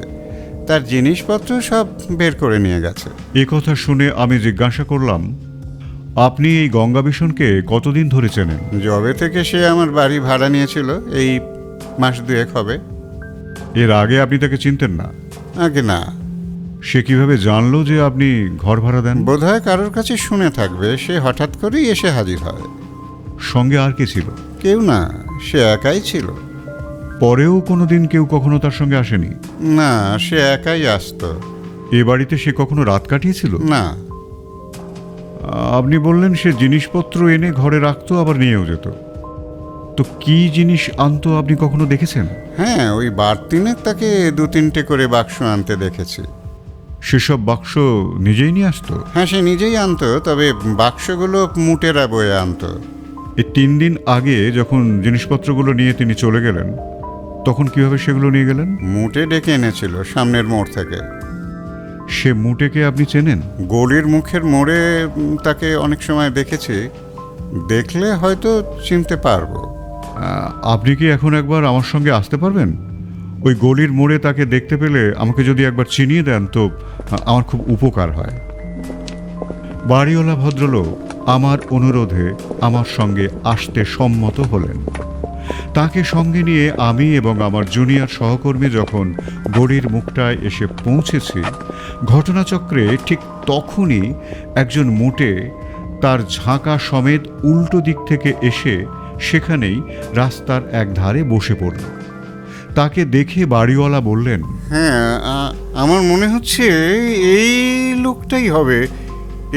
তার জিনিসপত্র সব বের করে নিয়ে গেছে। এ কথা শুনে আমি জিজ্ঞাসা করলাম, আপনি এই গঙ্গাবিশনকে কতদিন ধরে চেনেন? যবে থেকে সে আমার বাড়ি ভাড়া নিয়েছিল, এই মাস 2 হবে। এর আগে আপনি তাকে চিনতেন না? আগে না। সে কিভাবে জানলো যে আপনি ঘর ভাড়া দেন? বোধহয় কারোর কাছে শুনে থাকবে, সে হঠাৎ করেই এসে হাজির হয়। সঙ্গে আর কে ছিল? কেউ না, সে একাই ছিল। পরেও কোনোদিন কেউ কখনো তার সঙ্গে আসেনি? না, সে একাই আসতো। এ বাড়িতে সে কখনো রাত কাটিয়েছিল? না। আপনি বললেন সে জিনিসপত্র এনে ঘরে রাখতো, আবার নিয়েও যেত। তো কি জিনিস আনতো আপনি কখনো দেখেছেন? হ্যাঁ, ওই 3 তাকে 2-3টে করে বাক্স আনতে দেখেছি। সেসব বাক্স নিজেই নিয়ে আসতো? হ্যাঁ, সে নিজেই আনতো, তবে বাক্সগুলো মুটেরা বয়ে আনতো। এই 3 দিন আগে যখন জিনিসপত্রগুলো নিয়ে তিনি চলে গেলেন, তখন কিভাবে সেগুলো নিয়ে গেলেন? মুটে ডেকে এনেছিল সামনের মোড় থেকে। সে মুটেকে আপনি চেনেন? গলির মুখের মোড়ে তাকে অনেক সময় দেখেছি, দেখলে হয়তো চিনতে পারবো। আপনি কি এখন একবার আমার সঙ্গে আসতে পারবেন? ওই গলির মোড়ে তাকে দেখতে পেলে আমাকে যদি একবার চিনিয়ে দেন তো আমার খুব উপকার হয়। বাড়িওয়ালা ভদ্রলোক আমার অনুরোধে আমার সঙ্গে আসতে সম্মত হলেন। তাকে সঙ্গে নিয়ে আমি এবং আমার জুনিয়র সহকর্মী যখন গড়ির মুখটায় এসে পৌঁছেছি, ঘটনাচক্রে ঠিক তখনই একজন মুটে তার ঝাঁকা সমেত উল্টো দিক থেকে এসে সেখানেই রাস্তার এক ধারে বসে পড়ল। তাকে দেখে বাড়িওয়ালা বললেন, হ্যাঁ, আমার মনে হচ্ছে এই লোকটাই হবে,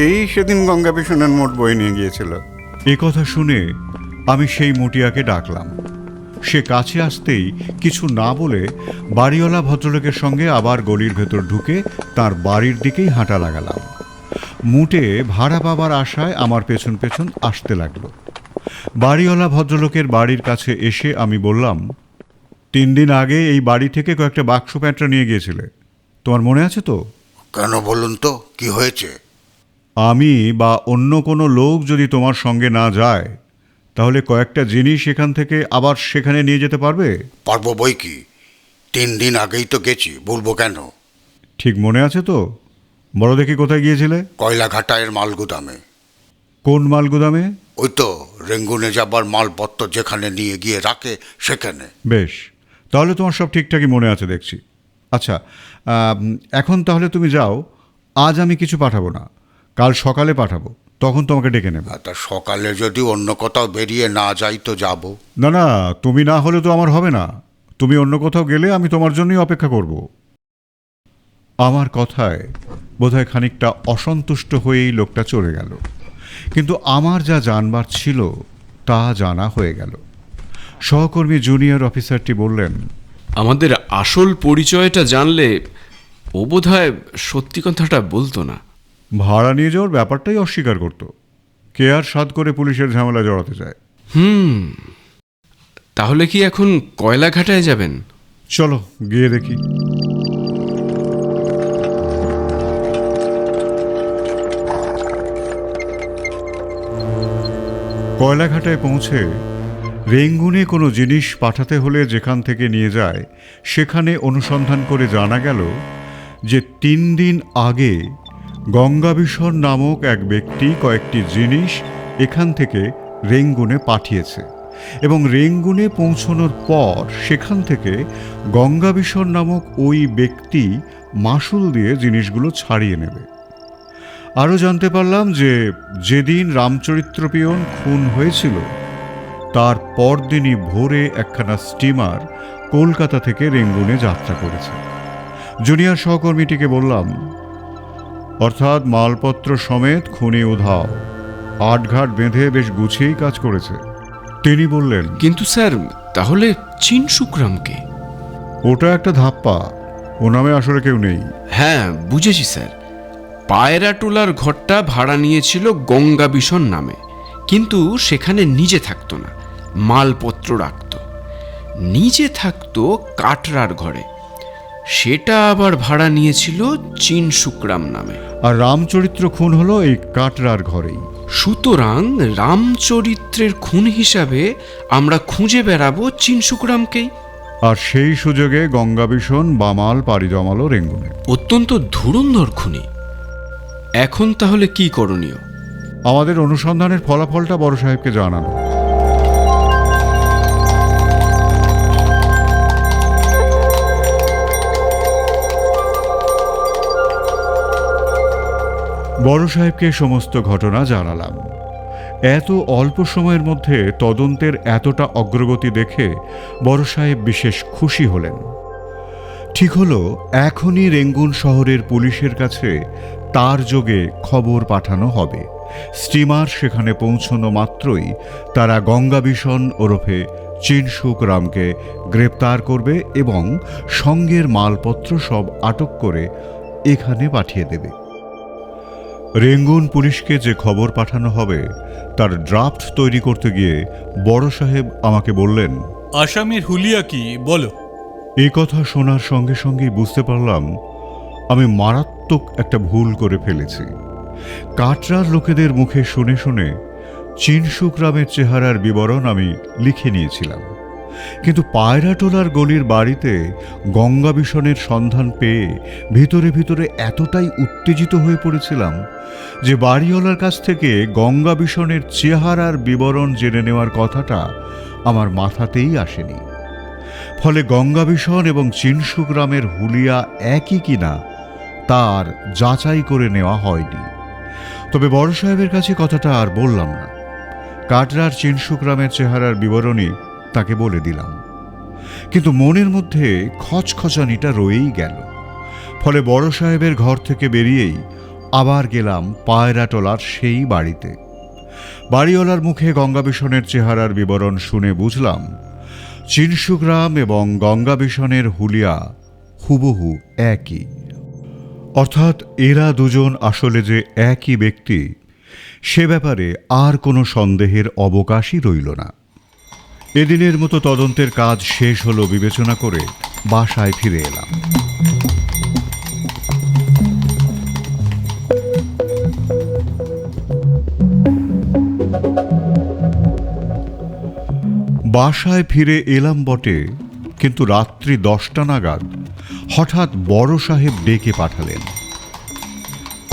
এই সেদিন গঙ্গাবিশনের মোট বই নিয়ে গিয়েছিল। এ কথা শুনে আমি সেই মুটিয়াকে ডাকলাম। সে কাছে আসতেই কিছু না বলে বাড়িওয়ালা ভদ্রলোকের সঙ্গে আবার গলির ভেতর ঢুকে তার বাড়ির দিকেই হাঁটা লাগালাম। মুটে ভাড়া পাবার আশায় আমার পেছন পেছন আসতে লাগলো। বাড়িওয়ালা ভদ্রলোকের বাড়ির কাছে এসে আমি বললাম, 3 দিন আগে এই বাড়ি থেকে কয়েকটা বাক্স প্যাঁটরা নিয়ে গিয়েছিলে, তোমার মনে আছে তো? কেন বলুন তো, কি হয়েছে? আমি বা অন্য কোনো লোক যদি তোমার সঙ্গে না যায়, তাহলে কয়েকটা জিনিস এখান থেকে আবার সেখানে নিয়ে যেতে পারবে? পারবো বই কি, 3 দিন আগেই তো গেছি, বলবো কেন? ঠিক মনে আছে তো? বড় দেখি কোথায় গিয়েছিলে? কয়লাঘাটায়ের মাল গুদামে। কোন মাল গুদামে? ওই তো রেঙ্গুনে যাবার মালপত্র যেখানে নিয়ে গিয়ে রাখে সেখানে। বেশ, তাহলে তোমার সব ঠিকঠাকই মনে আছে দেখছি। আচ্ছা, এখন তাহলে তুমি যাও। আজ আমি কিছু পাঠাবো না, কাল সকালে পাঠাবো, তখন তোমাকে ডেকে নেব। তা সকালে যদি অন্য কোথাও বেরিয়ে না যাই তো যাব। না না, তুমি না হলে তো আমার হবে না। তুমি অন্য কোথাও গেলে আমি তোমার জন্যই অপেক্ষা করব। আমার কথায় বোধহয় খানিকটা অসন্তুষ্ট হয়েই লোকটা চলে গেল, কিন্তু আমার যা জানবার ছিল তা জানা হয়ে গেল। সহকর্মী জুনিয়র অফিসারটি বললেন, আমাদের আসল পরিচয়টা জানলে ও বোধহয় সত্যি কথাটা বলতো না। ভাড়া নিয়ে যাওয়ার ব্যাপারটাই অস্বীকার করত। কে আর সাধ করে পুলিশের ঝামেলা জড়াতে যায়? তাহলে কি এখন কয়লাঘাটায় যাবেন? চলো গিয়ে দেখি। কয়লাঘাটায় পৌঁছে রেঙ্গুনে কোনো জিনিস পাঠাতে হলে যেখান থেকে নিয়ে যায় সেখানে অনুসন্ধান করে জানা গেল যে 3 দিন আগে গঙ্গাবিশন নামক এক ব্যক্তি কয়েকটি জিনিস এখান থেকে রেঙ্গুনে পাঠিয়েছে এবং রেঙ্গুনে পৌঁছানোর পর সেখান থেকে গঙ্গাবিশন নামক ওই ব্যক্তি মাশুল দিয়ে জিনিসগুলো ছাড়িয়ে নেবে। আরও জানতে পারলাম যে যেদিন রামচরিত্র পিয়ন খুন হয়েছিল তার পরদিনই ভোরে একখানা স্টিমার কলকাতা থেকে রেঙ্গুনে যাত্রা করেছে। জুনিয়র সহকর্মীটিকে বললাম, অর্থাৎ মালপত্র সমেত খুনি উধাও, আটঘাট বেঁধে বেশ গুছিয়েই কাজ করেছে। তিনি বললেন, কিন্তু স্যার, তাহলে চিনসুকরামকে? ওটা একটা ধাপ্পা, ও নামে আসলে কেউ নেই। হ্যাঁ, বুঝেছি স্যার। পায়রাটোলার ঘরটা ভাড়া নিয়েছিল গঙ্গা বিশন নামে, কিন্তু সেখানে নিজে থাকতো না, মালপত্র রাখত। নিজে থাকতো কাটরার ঘরে, সেটা আবার ভাড়া নিয়েছিল চিনসুকরাম নামে। আর রামচরিত্র খুন হলো এই কাটরার ঘরেই। সুতরাং রামচরিত্রের খুন হিসাবে আমরা খুঁজে বেড়াবো চিনসুকরামকেই। আর সেই সুযোগে গঙ্গাবিশন বামাল পাড়ি জমালো রেঙ্গুনে। অত্যন্ত ধুরন্ধর খুনি। এখন তাহলে কি করণীয়? আমাদের অনুসন্ধানের ফলাফলটা বড় সাহেবকে জানানো। বড় সাহেবকে সমস্ত ঘটনা জানালাম। এত অল্প সময়ের মধ্যে তদন্তের এতটা অগ্রগতি দেখে বড় সাহেব বিশেষ খুশি হলেন। ঠিক হলো, এখনই রেঙ্গুন শহরের পুলিশের কাছে তার যোগে খবর পাঠানো হবে। স্টিমার সেখানে পৌঁছানো মাত্রই তারা গঙ্গাবিশন ওরফে চিনসুকরামকে গ্রেপ্তার করবে এবং সঙ্গের মালপত্র সব আটক করে এখানে পাঠিয়ে দেবে। রেঙ্গুন পুলিশকে যে খবর পাঠানো হবে তার ড্রাফট তৈরি করতে গিয়ে বড় সাহেব আমাকে বললেন, আসামের হুলিয়া কি বলো? এই কথা শোনার সঙ্গে সঙ্গেই বুঝতে পারলাম আমি মারাত্মক একটা ভুল করে ফেলেছি। কাটরার লোকেদের মুখে শুনে শুনে চিনসুকরামের চেহারার বিবরণ আমি লিখে নিয়েছিলাম, কিন্তু পায়রাটোলার গলির বাড়িতে গঙ্গাবিশনের সন্ধান পেয়ে ভিতরে ভিতরে এতটাই উত্তেজিত হয়ে পড়েছিলাম যে বাড়িওয়ালার কাছ থেকে গঙ্গাবিশনের চেহারার বিবরণ জেনে নেওয়ার কথাটা আমার মাথাতেই আসেনি। ফলে গঙ্গাবিশন এবং চিনসুকরামের হুলিয়া একই কিনা তার যাচাই করে নেওয়া হয়নি। তবে বড় সাহেবের কাছে কথাটা আর বললাম না। কাটরার চিনসুকরামের চেহারার বিবরণী তাকে বলে দিলাম, কিন্তু মনের মধ্যে খচখচানিটা রয়েই গেল। ফলে বড় সাহেবের ঘর থেকে বেরিয়েই আবার গেলাম পায়রাটোলার সেই বাড়িতে। বাড়িওয়ালার মুখে গঙ্গাবিশনের চেহারার বিবরণ শুনে বুঝলাম চিনসুকরাম এবং গঙ্গাবিশনের হুলিয়া হুবহু একই। অর্থাৎ এরা দুজন আসলে যে একই ব্যক্তি, সে ব্যাপারে আর কোনো সন্দেহের অবকাশই রইল না। এদিনের মতো তদন্তের কাজ শেষ হলো বিবেচনা করে বাসায় ফিরে এলাম। বাসায় ফিরে এলাম বটে, কিন্তু রাত্রি 10টা নাগাদ হঠাৎ বড় সাহেব ডেকে পাঠালেন।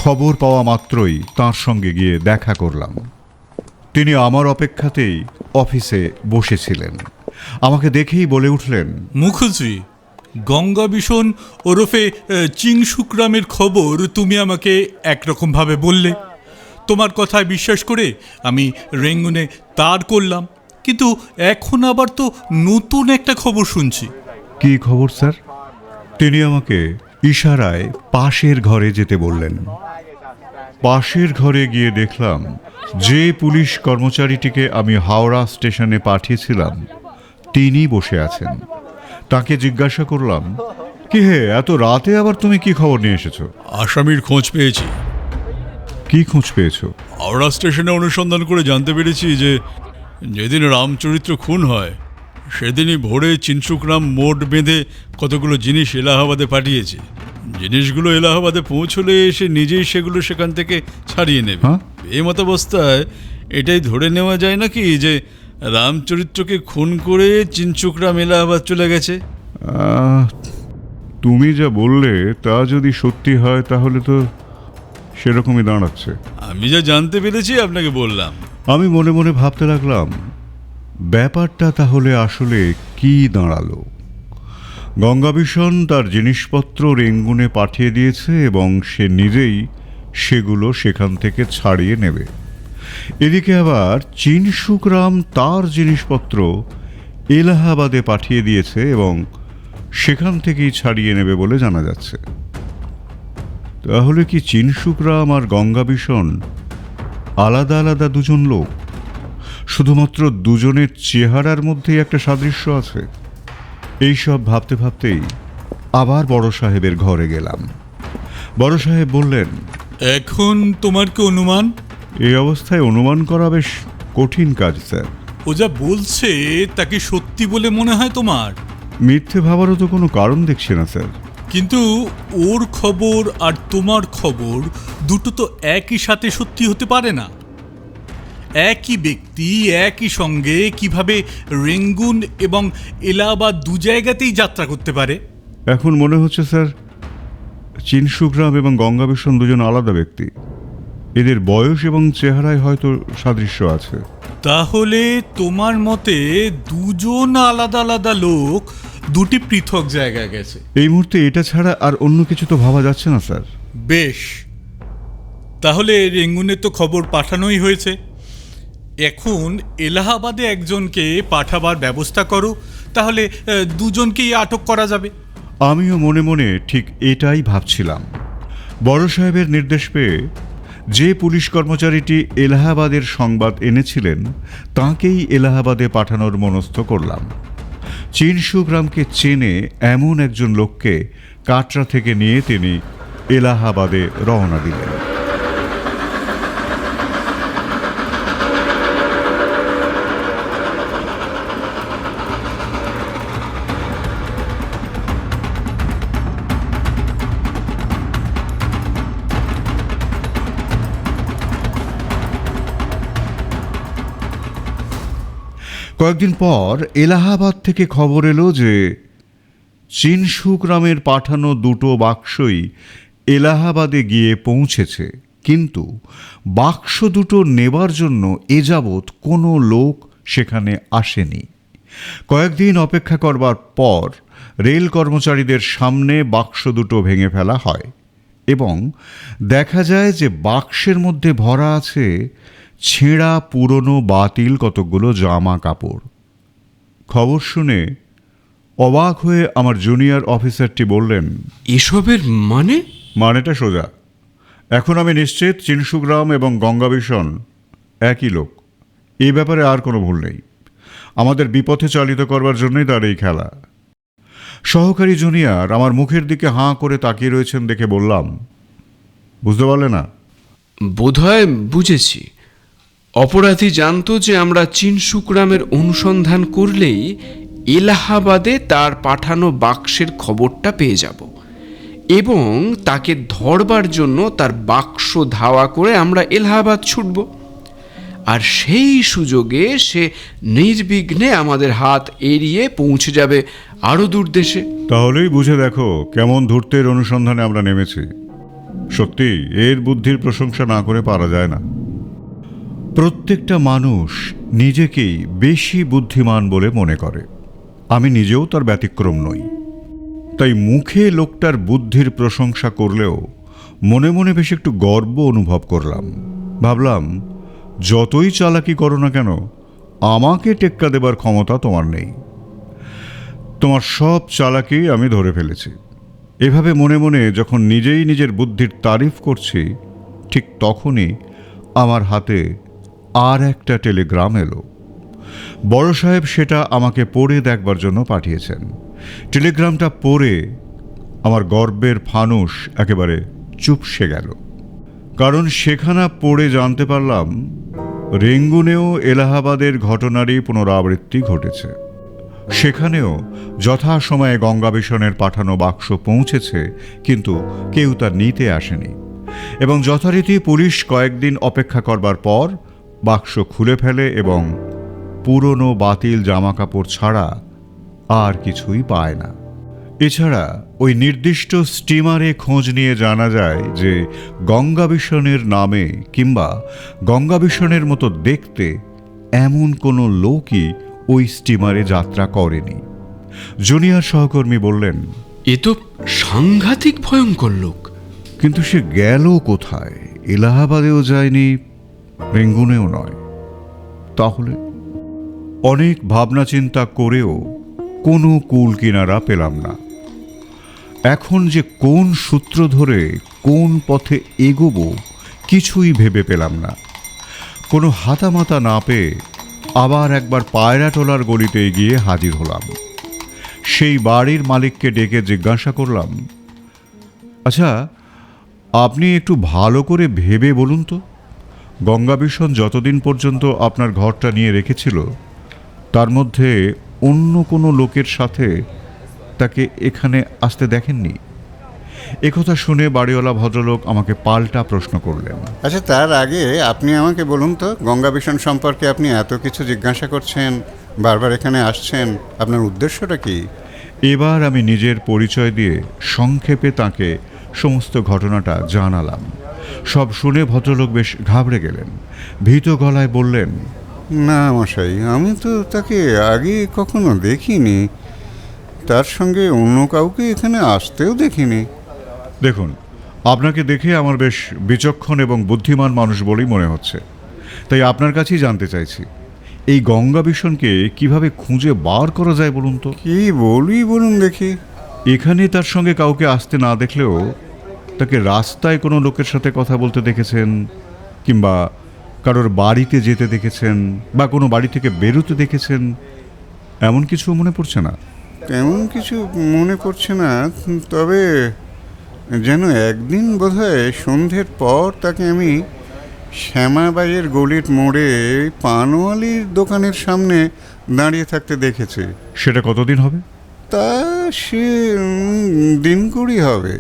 খবর পাওয়া মাত্রই তাঁর সঙ্গে গিয়ে দেখা করলাম। তিনি আমার অপেক্ষাতেই অফিসে বসেছিলেন। আমাকে দেখেই বলে উঠলেন, মুখুজি, গঙ্গাবিশন ওরফে চিনসুকরামের খবর তুমি আমাকে একরকমভাবে বললে। তোমার কথায় বিশ্বাস করে আমি রেঙ্গুনে তার করলাম, কিন্তু এখন আবার তো নতুন একটা খবর শুনছি। কি খবর স্যার? তিনি আমাকে ইশারায় পাশের ঘরে যেতে বললেন। পাশের ঘরে গিয়ে দেখলাম যে পুলিশ কর্মচারীটিকে আমি হাওড়া স্টেশনে পাঠিয়েছিলাম তিনি বসে আছেন। তাকে জিজ্ঞাসা করলাম, কি হে, এত রাতে আবার তুমি কি খবর নিয়ে এসেছো? আসামির খোঁজ পেয়েছি। কি খোঁজ পেয়েছো? হাওড়া স্টেশনে অনুসন্ধান করে জানতে পেরেছি যে যেদিন রামচরিত্র খুন হয় সেদিনই ভোরে চিনসুকরাম মোট বেঁধে কতগুলো জিনিস এলাহাবাদে পাঠিয়েছে। জিনিসগুলো এলাহাবাদে পৌঁছলে সে নিজেই সেগুলো সেখান থেকে ছাড়িয়ে নেবে। এই মতাবস্থায় এটাই ধরে নেওয়া যায় নাকি যে রামচরিত্রকে খুন করে চিনসুকরাম এলাহাবাদ চলে গেছে? তুমি যা বললে তা যদি সত্যি হয় তাহলে তো সেরকমই দাঁড়াচ্ছে। আমি যা জানতে পেরেছি আপনাকে বললাম। আমি মনে মনে ভাবতে লাগলাম, ব্যাপারটা তাহলে আসলে কি দাঁড়ালো। গঙ্গাবিশন তার জিনিসপত্র রেঙ্গুনে পাঠিয়ে দিয়েছে এবং সে নিজেই সেগুলো সেখান থেকে ছাড়িয়ে নেবে। এদিকে আবার চিনসুকরাম তার জিনিসপত্র এলাহাবাদে পাঠিয়ে দিয়েছে এবং সেখান থেকেই ছাড়িয়ে নেবে বলে জানা যাচ্ছে। তাহলে কি চিনসুকরাম আর গঙ্গাবিশন আলাদা আলাদা দুজন লোক? শুধুমাত্র দুজনের চেহারার মধ্যেই একটা সাদৃশ্য আছে। এইসব ভাবতে ভাবতেই আবার বড় সাহেবের ঘরে গেলাম। বড় সাহেব বললেন, এখন তোমার কি অনুমান? এই অবস্থায় অনুমান করা বেশ কঠিন কাজ স্যার। ও যা বলছে তাকে সত্যি বলে মনে হয় তোমার? মিথ্যে ভাবারও তো কোনো কারণ দেখছি না স্যার। কিন্তু ওর খবর আর তোমার খবর দুটো তো একই সাথে সত্যি হতে পারে না। একই ব্যক্তি একই সঙ্গে কিভাবে রেঙ্গুন এবং এলাহাবাদ দু জায়গাতেই যাত্রা করতে পারে? এখন মনে হচ্ছে স্যার, চিনসুকরাম এবং গঙ্গাবিশন দুজন আলাদা ব্যক্তি। এদের বয়স এবং চেহারায় হয়তো সাদৃশ্য আছে। তাহলে তোমার মতে দুজন আলাদা আলাদা লোক দুটি পৃথক জায়গায় গেছে। এই মুহূর্তে এটা ছাড়া আর অন্য কিছু তো ভাবা যাচ্ছে না স্যার। বেশ, তাহলে রেঙ্গুনে তো খবর পাঠানোই হয়েছে। এখন এলাহাবাদে একজনকে পাঠাবার ব্যবস্থা করো, তাহলে দুজনকেই আটক করা যাবে। আমিও মনে মনে ঠিক এটাই ভাবছিলাম। বড় সাহেবের নির্দেশ পেয়ে যে পুলিশ কর্মচারীটি এলাহাবাদের সংবাদ এনেছিলেন তাঁকেই এলাহাবাদে পাঠানোর মনস্থ করলাম। চিনসুকরামকে চেনে এমন একজন লোককে কাটরা থেকে নিয়ে তিনি এলাহাবাদে রওনা দিলেন। কয়েকদিন পর এলাহাবাদ থেকে খবর এলো যে চিনসুকরামের পাঠানো দুটো বাক্সই এলাহাবাদে গিয়ে পৌঁছেছে, কিন্তু বাক্স দুটো নেবার জন্য এ যাবৎ কোনো লোক সেখানে আসেনি। কয়েকদিন অপেক্ষা করবার পর রেল কর্মচারীদের সামনে বাক্স দুটো ভেঙে ফেলা হয় এবং দেখা যায় যে বাক্সের মধ্যে ভরা আছে ছেঁড়া পুরনো বাতিল কতকগুলো জামা কাপড়। খবর শুনে অবাক হয়ে আমার জুনিয়র অফিসারটি বললেন, এসবের মানেটা সোজা। এখন আমি নিশ্চিত চিনসুকরাম এবং গঙ্গাবিশন একই লোক। এই ব্যাপারে আর কোনো ভুল নেই। আমাদের বিপথে চালিত করবার জন্যই তার এই খেলা। সহকারী জুনিয়র আমার মুখের দিকে হাঁ করে তাকিয়ে রয়েছেন দেখে বললাম, বুঝতে পারলে না? বোধহয় বুঝেছি। অপরাধী জানতো যে আমরা চিনসুকরামের অনুসন্ধান করলেই এলাহাবাদে তার পাঠানো বাক্সের খবরটা পেয়ে যাব এবং তাকে ধরবার জন্য তার বাক্স ধাওয়া করে আমরা এলাহাবাদ ছুটব, আর সেই সুযোগে সে নির্বিঘ্নে আমাদের হাত এড়িয়ে পৌঁছে যাবে আরও দূর দেশে। তাহলেই বুঝে দেখো কেমন ধূর্তের অনুসন্ধানে আমরা নেমেছি। সত্যি এর বুদ্ধির প্রশংসা না করে পারা যায় না। প্রত্যেকটা মানুষ নিজেকেই বেশি বুদ্ধিমান বলে মনে করে। আমি নিজেও তার ব্যতিক্রম নই। তাই মুখে লোকটার বুদ্ধির প্রশংসা করলেও মনে মনে বেশ একটু গর্ব অনুভব করলাম। ভাবলাম, যতই চালাকি করো না কেন, আমাকে টেক্কা দেবার ক্ষমতা তোমার নেই। তোমার সব চালাকি আমি ধরে ফেলেছি। এভাবে মনে মনে যখন নিজেই নিজের বুদ্ধির তারিফ করছি, ঠিক তখনই আমার হাতে আর একটা টেলিগ্রাম এলো। বড় সাহেব সেটা আমাকে পড়ে দেখবার জন্য পাঠিয়েছেন। টেলিগ্রামটা পড়ে আমার গর্বের ফানুস একেবারে চুপসে গেল। কারণ সেখানা পড়ে জানতে পারলাম রেঙ্গুনেও এলাহাবাদের ঘটনারই পুনরাবৃত্তি ঘটেছে। সেখানেও যথাসময়ে গঙ্গাবিশনের পাঠানো বাক্স পৌঁছেছে, কিন্তু কেউ তা নিতে আসেনি এবং যথারীতি পুলিশ কয়েকদিন অপেক্ষা করবার পর বাক্স খুলে ফেলে এবং পুরনো বাতিল জামাকাপড় ছাড়া আর কিছুই পায় না। এছাড়া ওই নির্দিষ্ট স্টিমারে খোঁজ নিয়ে জানা যায় যে গঙ্গাবিশনের নামে কিংবা গঙ্গাবিশনের মতো দেখতে এমন কোনো লোকই ওই স্টিমারে যাত্রা করেনি। জুনিয়র সহকর্মী বললেন, এ তো সাংঘাতিক ভয়ঙ্কর লোক। কিন্তু সে গেল কোথায়? এলাহাবাদেও যায়নি, রেঙ্গুনেও নয়। তাহলে অনেক ভাবনা চিন্তা করেও কোনো কুল কিনারা পেলাম না। এখন যে কোন সূত্র ধরে কোন পথে এগোবো কিছুই ভেবে পেলাম না। কোনো হাতামাতা না পেয়ে আবার একবার পায়রাটোলার গলিতে গিয়ে হাজির হলাম। সেই বাড়ির মালিককে ডেকে জিজ্ঞাসা করলাম, আচ্ছা, আপনি একটু ভালো করে ভেবে বলুন তো, গঙ্গাবিশন যতদিন পর্যন্ত আপনার ঘরটা নিয়ে রেখেছিল তার মধ্যে অন্য কোনো লোকের সাথে তাকে এখানে আসতে দেখেননি? একথা শুনে বাড়িওয়ালা ভদ্রলোক আমাকে পাল্টা প্রশ্ন করলেন। আচ্ছা, তার আগে আপনি আমাকে বলুন তো, গঙ্গাবিশন সম্পর্কে আপনি এত কিছু জিজ্ঞাসা করছেন, বারবার এখানে আসছেন, আপনার উদ্দেশ্যটা কি? এবার আমি নিজের পরিচয় দিয়ে সংক্ষেপে তাকে সমস্ত ঘটনাটা জানালাম। সব শুনে ভদ্রলোক বেশ ঘাবড়ে গেলেন, ভীত গলায় বললেন, না মশাই, আমি তো তাকে আগে কখনো দেখিনি, তার সঙ্গে অন্য কাউকে এখানে আসতেও দেখিনি। দেখুন, আপনাকে দেখে আমার বেশ বিচক্ষণ এবং বুদ্ধিমান মানুষ বলেই মনে হচ্ছে, তাই আপনার কাছেই জানতে চাইছি, এই গঙ্গাবিশনকে কিভাবে খুঁজে বার করা যায় বলুন তো। কি বলবি বলুন দেখি। এখানে তার সঙ্গে কাউকে আসতে না দেখলেও তাকে রাস্তায় কোনো লোকের সাথে কথা বলতে দেখেছেন, কিংবা কারোর বাড়িতে যেতে দেখেছেন, বা কোনো বাড়ি থেকে বেরোতে দেখেছেন, এমন কিছু মনে পড়ছে না? তেমন কিছু মনে পড়ছে না, তবে যেন একদিন বোধহয় সন্ধ্যের পর তাকে আমি শ্যামাবাইয়ের গলির মোড়ে পানওয়ালির দোকানের সামনে দাঁড়িয়ে থাকতে দেখেছি। সেটা কতদিন হবে? তা সে দিন কুড়ি হবে।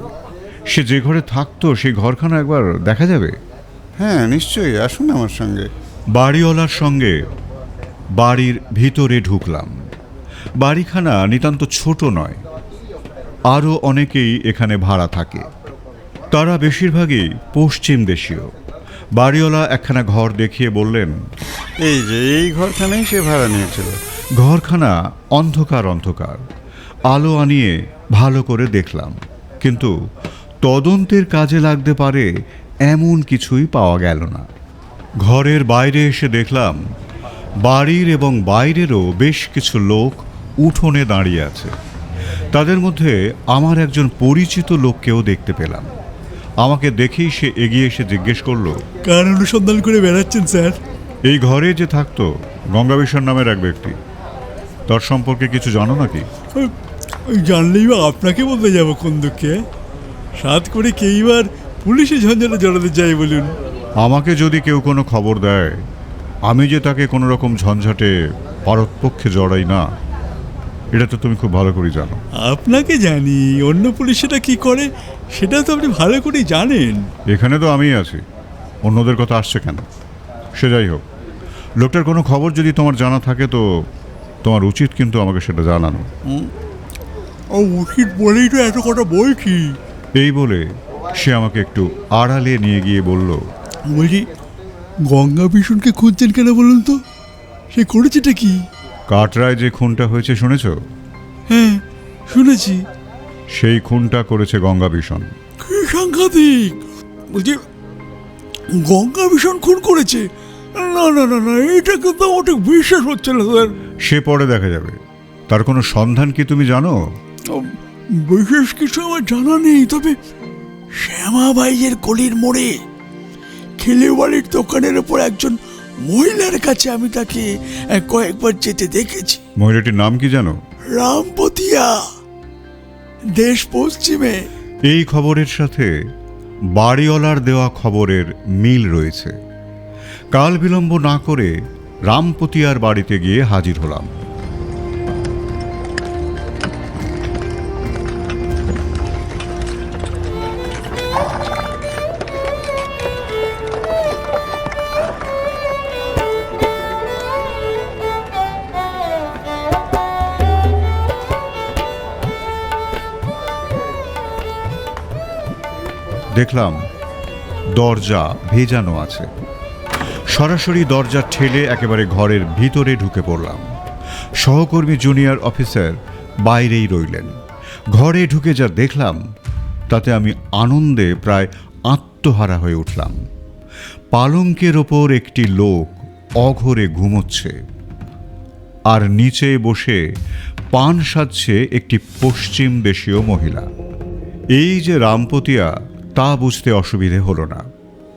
সে যে ঘরে থাকতো সেই ঘরখানা একবার দেখা যাবে? হ্যাঁ, নিশ্চয়ই, আসুন আমার সঙ্গে। বাড়িওয়ালার সঙ্গে বাড়ির ভিতরে ঢুকলাম। বাড়িখানা নিতান্ত ছোট নয়, আরও অনেকেই এখানে ভাড়া থাকে। তারা বেশিরভাগই পশ্চিম দেশীয়। বাড়িওয়ালা একখানা ঘর দেখিয়ে বললেন, এই যে এই ঘরখানেই সে ভাড়া নিয়েছিল। ঘরখানা অন্ধকার অন্ধকার। আলো আনিয়ে ভালো করে দেখলাম, কিন্তু তদন্তের কাজে লাগতে পারে এমন কিছুই পাওয়া গেল না। ঘরের বাইরে এসে দেখলাম বাড়ির এবং বাইরেরও বেশ কিছু লোক উঠোনে দাঁড়িয়ে আছে। তাদের মধ্যে আমার একজন পরিচিত লোককেও দেখতে পেলাম। আমাকে দেখেই সে এগিয়ে এসে জিজ্ঞেস করলো, কার অনুসন্ধান করে বেড়াচ্ছেন স্যার? এই ঘরে যে থাকতো গঙ্গাবিশন নামের এক ব্যক্তি, তার সম্পর্কে কিছু জানো নাকি? জানলেই বা আপনাকে বলতে যাব কোন দুঃখে? সাত করে কেইবার পুলিশে ঝঞ্ঝাটে জড়াতে চাই বলুন। আমাকে যদি কেউ কোনো খবর দেয়, আমি যে তাকে কোনো রকম ঝঞ্ঝাটে পারতপক্ষে জড়াই না, এটা তো তুমি খুব ভালো করে জানো। আপনাকে জানি, অন্য পুলিশ সেটা কি করে সেটা তো আপনি ভালো করেই জানেন। এখানে তো আমিই আছি, অন্যদের কথা আসছে কেন? সে যাই হোক, লোকটার কোনো খবর যদি তোমার জানা থাকে তো তোমার উচিত কিন্তু আমাকে সেটা জানানো। ও উচিত বলেই তো এত কথা বলছি। এই বলে সে আমাকে একটু আড়ালে নিয়ে গিয়ে বলল, বলছি, গঙ্গাবিশনকে খুঁজছেন কেন বলুন তো? সে করেছেটা কি? কাটরায় যে খুনটা হয়েছে শুনেছ? হ্যাঁ, শুনেছি। সেই খুনটা করেছে গঙ্গাবিশন। কি সাংঘাতিক! বলছি, গঙ্গাবিশন খুন করেছে? না না না না, এটা কিন্তু আমার ঠিক বিশ্বাস হচ্ছে না স্যার। সে পরে দেখা যাবে। তার কোনো সন্ধান কি তুমি জানো? বিশেষ কিছু আমার জানা নেই, তবে শ্যামাবাইয়ের গলির মোড়ে খেলেবাড়ির দোকানের ওপর একজন মহিলার কাছে আমি তাকে কয়েকবার যেতে দেখেছি। মহিলাটির নাম কি জানো? রামপতিয়া, দেশ পশ্চিমে। এই খবরের সাথে বাড়িওয়ালার দেওয়া খবরের মিল রয়েছে। কাল বিলম্ব না করে রামপতিয়ার বাড়িতে গিয়ে হাজির হলাম। দেখলাম দরজা ভেজানো আছে। সরাসরি দরজা ঠেলে একেবারে ঘরের ভিতরে ঢুকে পড়লাম। সহকর্মী জুনিয়র অফিসার বাইরেই রইলেন। ঘরে ঢুকে যা দেখলাম তাতে আমি আনন্দে প্রায় আত্মহারা হয়ে উঠলাম। পালঙ্কের ওপর একটি লোক অঘরে ঘুমোচ্ছে, আর নিচে বসে পান সাজছে একটি পশ্চিম দেশীয় মহিলা। এই যে রামপতিয়া, তা বুঝতে অসুবিধে হলো না।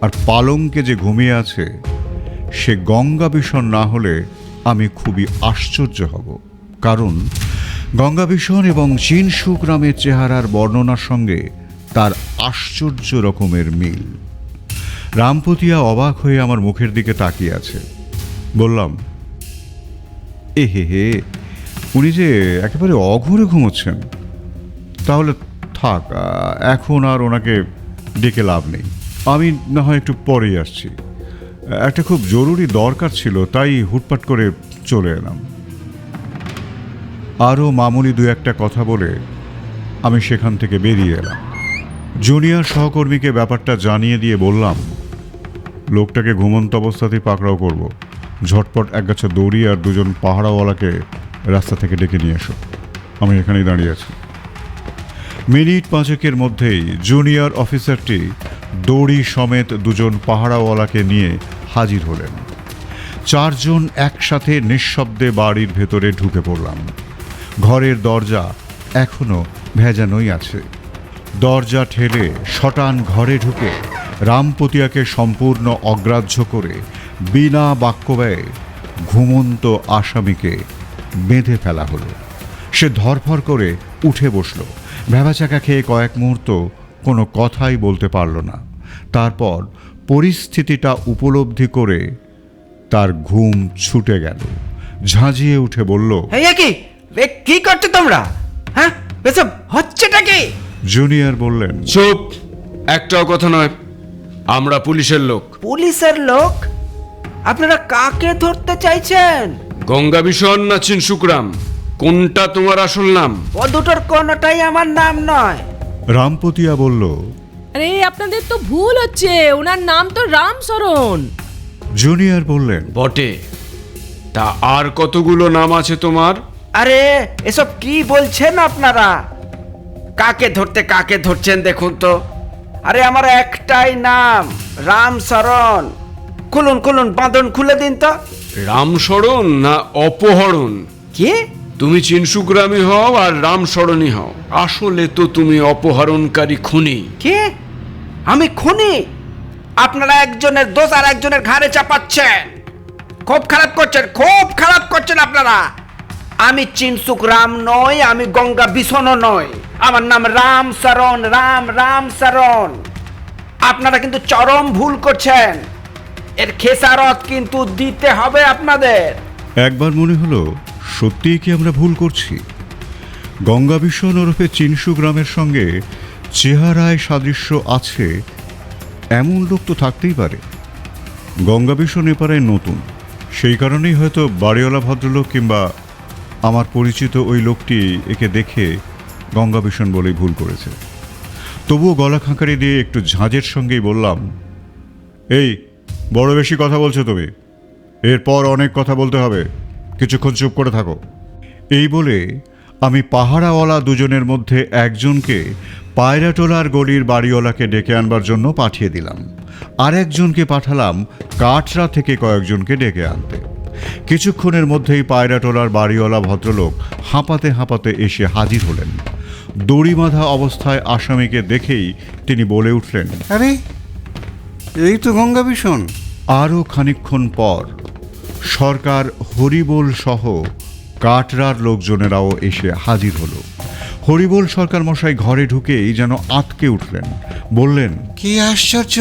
আর পালঙ্কে যে ঘুমিয়ে আছে সে গঙ্গাবিষণ না হলে আমি খুবই আশ্চর্য হব, কারণ গঙ্গাবিষণ এবং চিনসু গ্রামের চেহারার বর্ণনার সঙ্গে তার আশ্চর্য রকমের মিল। রামপতিয়া অবাক হয়ে আমার মুখের দিকে তাকিয়ে আছে। বললাম, এ হে হে, উনি যে একেবারে অঘরে ঘুমোচ্ছেন। তাহলে থাক, এখন আর ওনাকে ডেকে লাভ নেই, আমি না হয় একটু পরেই আসছি। একটা খুব জরুরি দরকার ছিল, তাই হুটপাট করে চলে এলাম। আরও মামুলি দু একটা কথা বলে আমি সেখান থেকে বেরিয়ে এলাম। জুনিয়র সহকর্মীকে ব্যাপারটা জানিয়ে দিয়ে বললাম, লোকটাকে ঘুমন্ত অবস্থাতেই পাকড়াও করব। ঝটপট একগাছা দড়ি আর দুজন পাহারাওয়ালাকে রাস্তা থেকে ডেকে নিয়ে এসো, আমি এখানেই দাঁড়িয়ে আছি। মিনিট পাঁচেকের মধ্যেই জুনিয়র অফিসারটি দড়ি সমেত দুজন পাহারাওয়ালাকে নিয়ে হাজির হলেন। চারজন একসাথে নিঃশব্দে বাড়ির ভেতরে ঢুকে পড়লাম। ঘরের দরজা এখনো ভেজানোই আছে। দরজা ঠেলে শটান ঘরে ঢুকে রামপতিয়াকে সম্পূর্ণ অগ্রাহ্য করে বিনা বাক্যব্যয়ে ঘুমন্ত আসামিকে বেঁধে ফেলা হলো। সে ধরফর করে উঠে বসল। ভ্যাবাচাকা খেয়ে কয়েক মুহূর্ত কোনো কথাই বলতে পারল না। তারপর পরিস্থিতিটা উপলব্ধি করে তার ঘুম ছুটে গেল। ঝাঁঝিয়ে উঠে বলল, কি করছো তোমরা? হ্যাঁ, এসব হচ্ছেটা কি? জুনিয়র বললেন, চুপ, একটাও কথা নয়, আমরা পুলিশের লোক। পুলিশের লোক? আপনারা কাকে ধরতে চাইছেন? গঙ্গাবিষণ না চিনসুগ্রাম, কোনটা তোমার আসল নাম? ও দুটোর কোনটাই আমার নাম নয়। রামপতিয়া বলল, আরে আপনাদের তো ভুল হচ্ছে, ওনার নাম তো রামশরণ। জুনিয়র বললেন, বটে, তা আর কতগুলো নাম আছে তোমার? আরে এসব কি বলছেন আপনারা? কাকে ধরছেন দেখুন তো। আরে আমার একটাই নাম, রামশরণ। খুলুন বাঁধন খুলে দিন তো। রামশরণ না অপহরণ? কি? তুমি চিনসুগ্রামী হও আর রামশরণী হও, আসলে তো তুমি অপহরণকারী খুনি। কি? আমি খুনি? আপনারা একজনের দোষ আর একজনের ঘাড়ে চাপাচ্ছেন। খুব খারাপ করছেন আপনারা। আমি চিনসুগ্রাম নই, আমি গঙ্গা বিষণও নই। আমার নাম রামশরণ, রামশরণ। আপনারা কিন্তু চরম ভুল করছেন। এর খেসারত কিন্তু দিতে হবে আপনাদের। একবার মনে হলো সত্যিই কি আমরা ভুল করছি। গঙ্গাবিষণ ওরফে চিনসু গ্রামের সঙ্গে চেহারায় সাদৃশ্য আছে এমন লোক তো থাকতেই পারে। গঙ্গাবিষণ এপাড়ায় নতুন, সেই কারণেই হয়তো বাড়িওয়ালা ভদ্রলোক কিংবা আমার পরিচিত ওই লোকটি একে দেখে গঙ্গাবিষণ বলেই ভুল করেছে। তবুও গলা খাঁকারি দিয়ে একটু ঝাঁঝের সঙ্গেই বললাম, এই বড় বেশি কথা বলছো তুমি, এরপর অনেক কথা বলতে হবে, কিছুক্ষণ চুপ করে থাকো। এই বলে আমি পাহারাওয়ালা দুজনের মধ্যে একজনকে পায়রাটোলার গলির বাড়িওয়ালাকে ডেকে আনবার জন্য পাঠিয়ে দিলাম, আর একজনকে পাঠালাম কাটরা থেকে কয়েকজনকে ডেকে আনতে। কিছুক্ষণের মধ্যেই পায়রাটোলার বাড়িওয়ালা ভদ্রলোক হাঁপাতে এসে হাজির হলেন। দড়ি বাঁধা অবস্থায় আসামিকে দেখেই তিনি বলে উঠলেন, আরে এই তো গঙ্গাবিষণ। আরও খানিকক্ষণ পর সরকার হরিবোল সহ কাটরার লোকজনেরাও এসে হাজির হলো। হরিবোল সরকার মশাই ঘরে ঢুকেই যেন আঁতকে উঠলেন। বললেন, কি আশ্চর্য,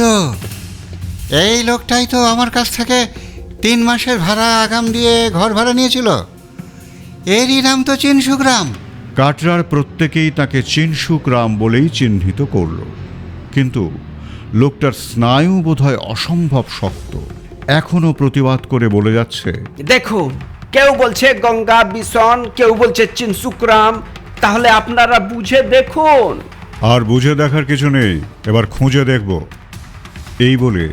এই লোকটাই তো আমার কাছ থেকে 3 মাসের ভাড়া আগাম দিয়ে ঘর ভাড়া নিয়েছিল। এরই নাম তো চিনসুগ্রাম। কাটরার প্রত্যেকেই তাকে চিনসুগ্রাম বলেই চিহ্নিত করল, কিন্তু লোকটার স্নায়ু বোধহয় অসম্ভব শক্ত। এখনো প্রতিবাদ করে বলে যাচ্ছে, দেখুন, কেউ বলছে গঙ্গা বিষণ, কেউ বলছে চিনসুগ্রাম। তাহলে আপনারা বুঝে দেখুন। আর বুঝে দেখার কিছু নেই, এবার খুঁজে দেখব। এই বলে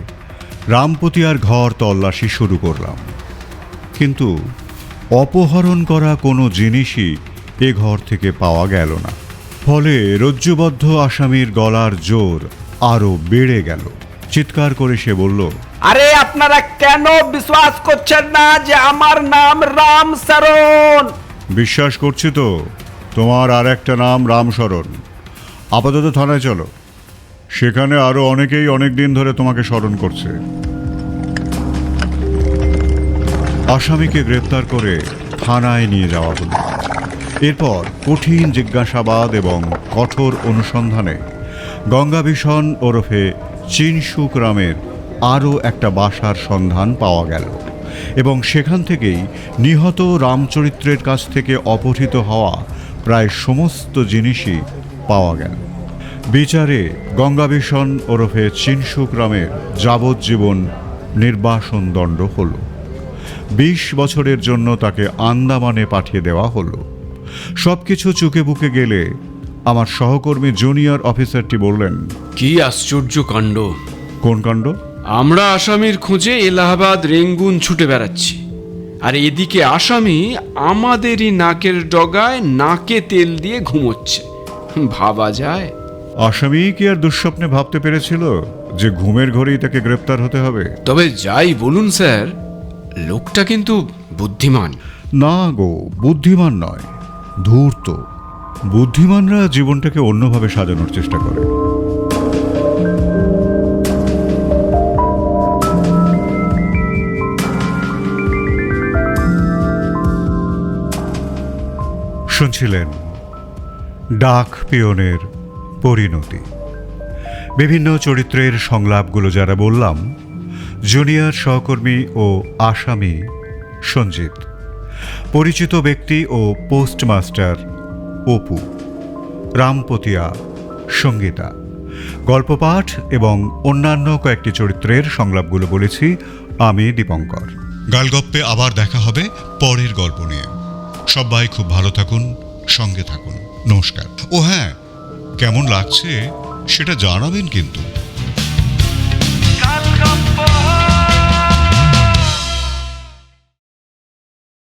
রামপতিয়ার ঘর তল্লাশি শুরু করলাম, কিন্তু অপহরণ করা কোনো জিনিসই এ ঘর থেকে পাওয়া গেল না। ফলে রজ্জুবদ্ধ আসামির গলার জোর আরো বেড়ে গেল। চিৎকার করে সে বলল, আরে আপনারা কেন বিশ্বাস করছেন না যে আমার নাম রামচরণ? বিশ্বাস করছি তো, তোমার আর একটা নাম রামশরণ। আপাতত থানায় চলো, সেখানে আরো অনেকেই অনেক দিন ধরে তোমাকে স্মরণ করছে। আসামিকে গ্রেপ্তার করে থানায় নিয়ে যাওয়া হলো। এরপর কঠিন জিজ্ঞাসাবাদ এবং কঠোর অনুসন্ধানে গঙ্গাভিশন ওরফে চিনসুক রামের আরও একটা বাসার সন্ধান পাওয়া গেল এবং সেখান থেকেই নিহত রামচরিত্রের কাছ থেকে অপহৃত হওয়া প্রায় সমস্ত জিনিসই পাওয়া গেল। বিচারে গঙ্গাভিশন ওরফে চিনসুক রামের যাবজ্জীবন নির্বাসন দণ্ড হল। 20 বছরের জন্য তাকে আন্দামানে পাঠিয়ে দেওয়া হলো। সবকিছু চুকে বুকে গেলে আমার সহকর্মী জুনিয়র অফিসারটি বললেন, কি আশ্চর্য কাণ্ড! কোন কাণ্ড? আমরা আসামির খোঁজে এলাহাবাদ রেঙ্গুন ছুটে বেড়াচ্ছি, আর এদিকে আসামি আমাদেরই নাকের ডগায় নাকে তেল দিয়ে ঘুমোচ্ছে। ভাবা যায়? আসামি কি আর দুঃস্বপ্নে ভাবতে পেরেছিল যে ঘুমের ঘরেই তাকে গ্রেপ্তার হতে হবে? তবে যাই বলুন স্যার, লোকটা কিন্তু বুদ্ধিমান। না গো, বুদ্ধিমান নয়, ধূর্ত। বুদ্ধিমানরা জীবনটাকে অন্যভাবে সাজানোর চেষ্টা করে। শুনছিলেন ডাক পিয়নের পরিণতি। বিভিন্ন চরিত্রের সংলাপগুলো যারা বললাম, জুনিয়র সহকর্মী ও আসামি সঞ্জিত, পরিচিত ব্যক্তি ও পোস্টমাস্টার অপু, রামপতিয়া সঙ্গীতা, গল্পপাঠ এবং অন্যান্য কয়েকটি চরিত্রের সংলাপগুলো বলেছি আমি দীপঙ্কর। গালগপ্পে আবার দেখা হবে পরের গল্প নিয়ে। সবাই খুব ভালো থাকুন, সঙ্গে থাকুন। নমস্কার। ও হ্যাঁ, কেমন লাগছে সেটা জানাবেন কিন্তু।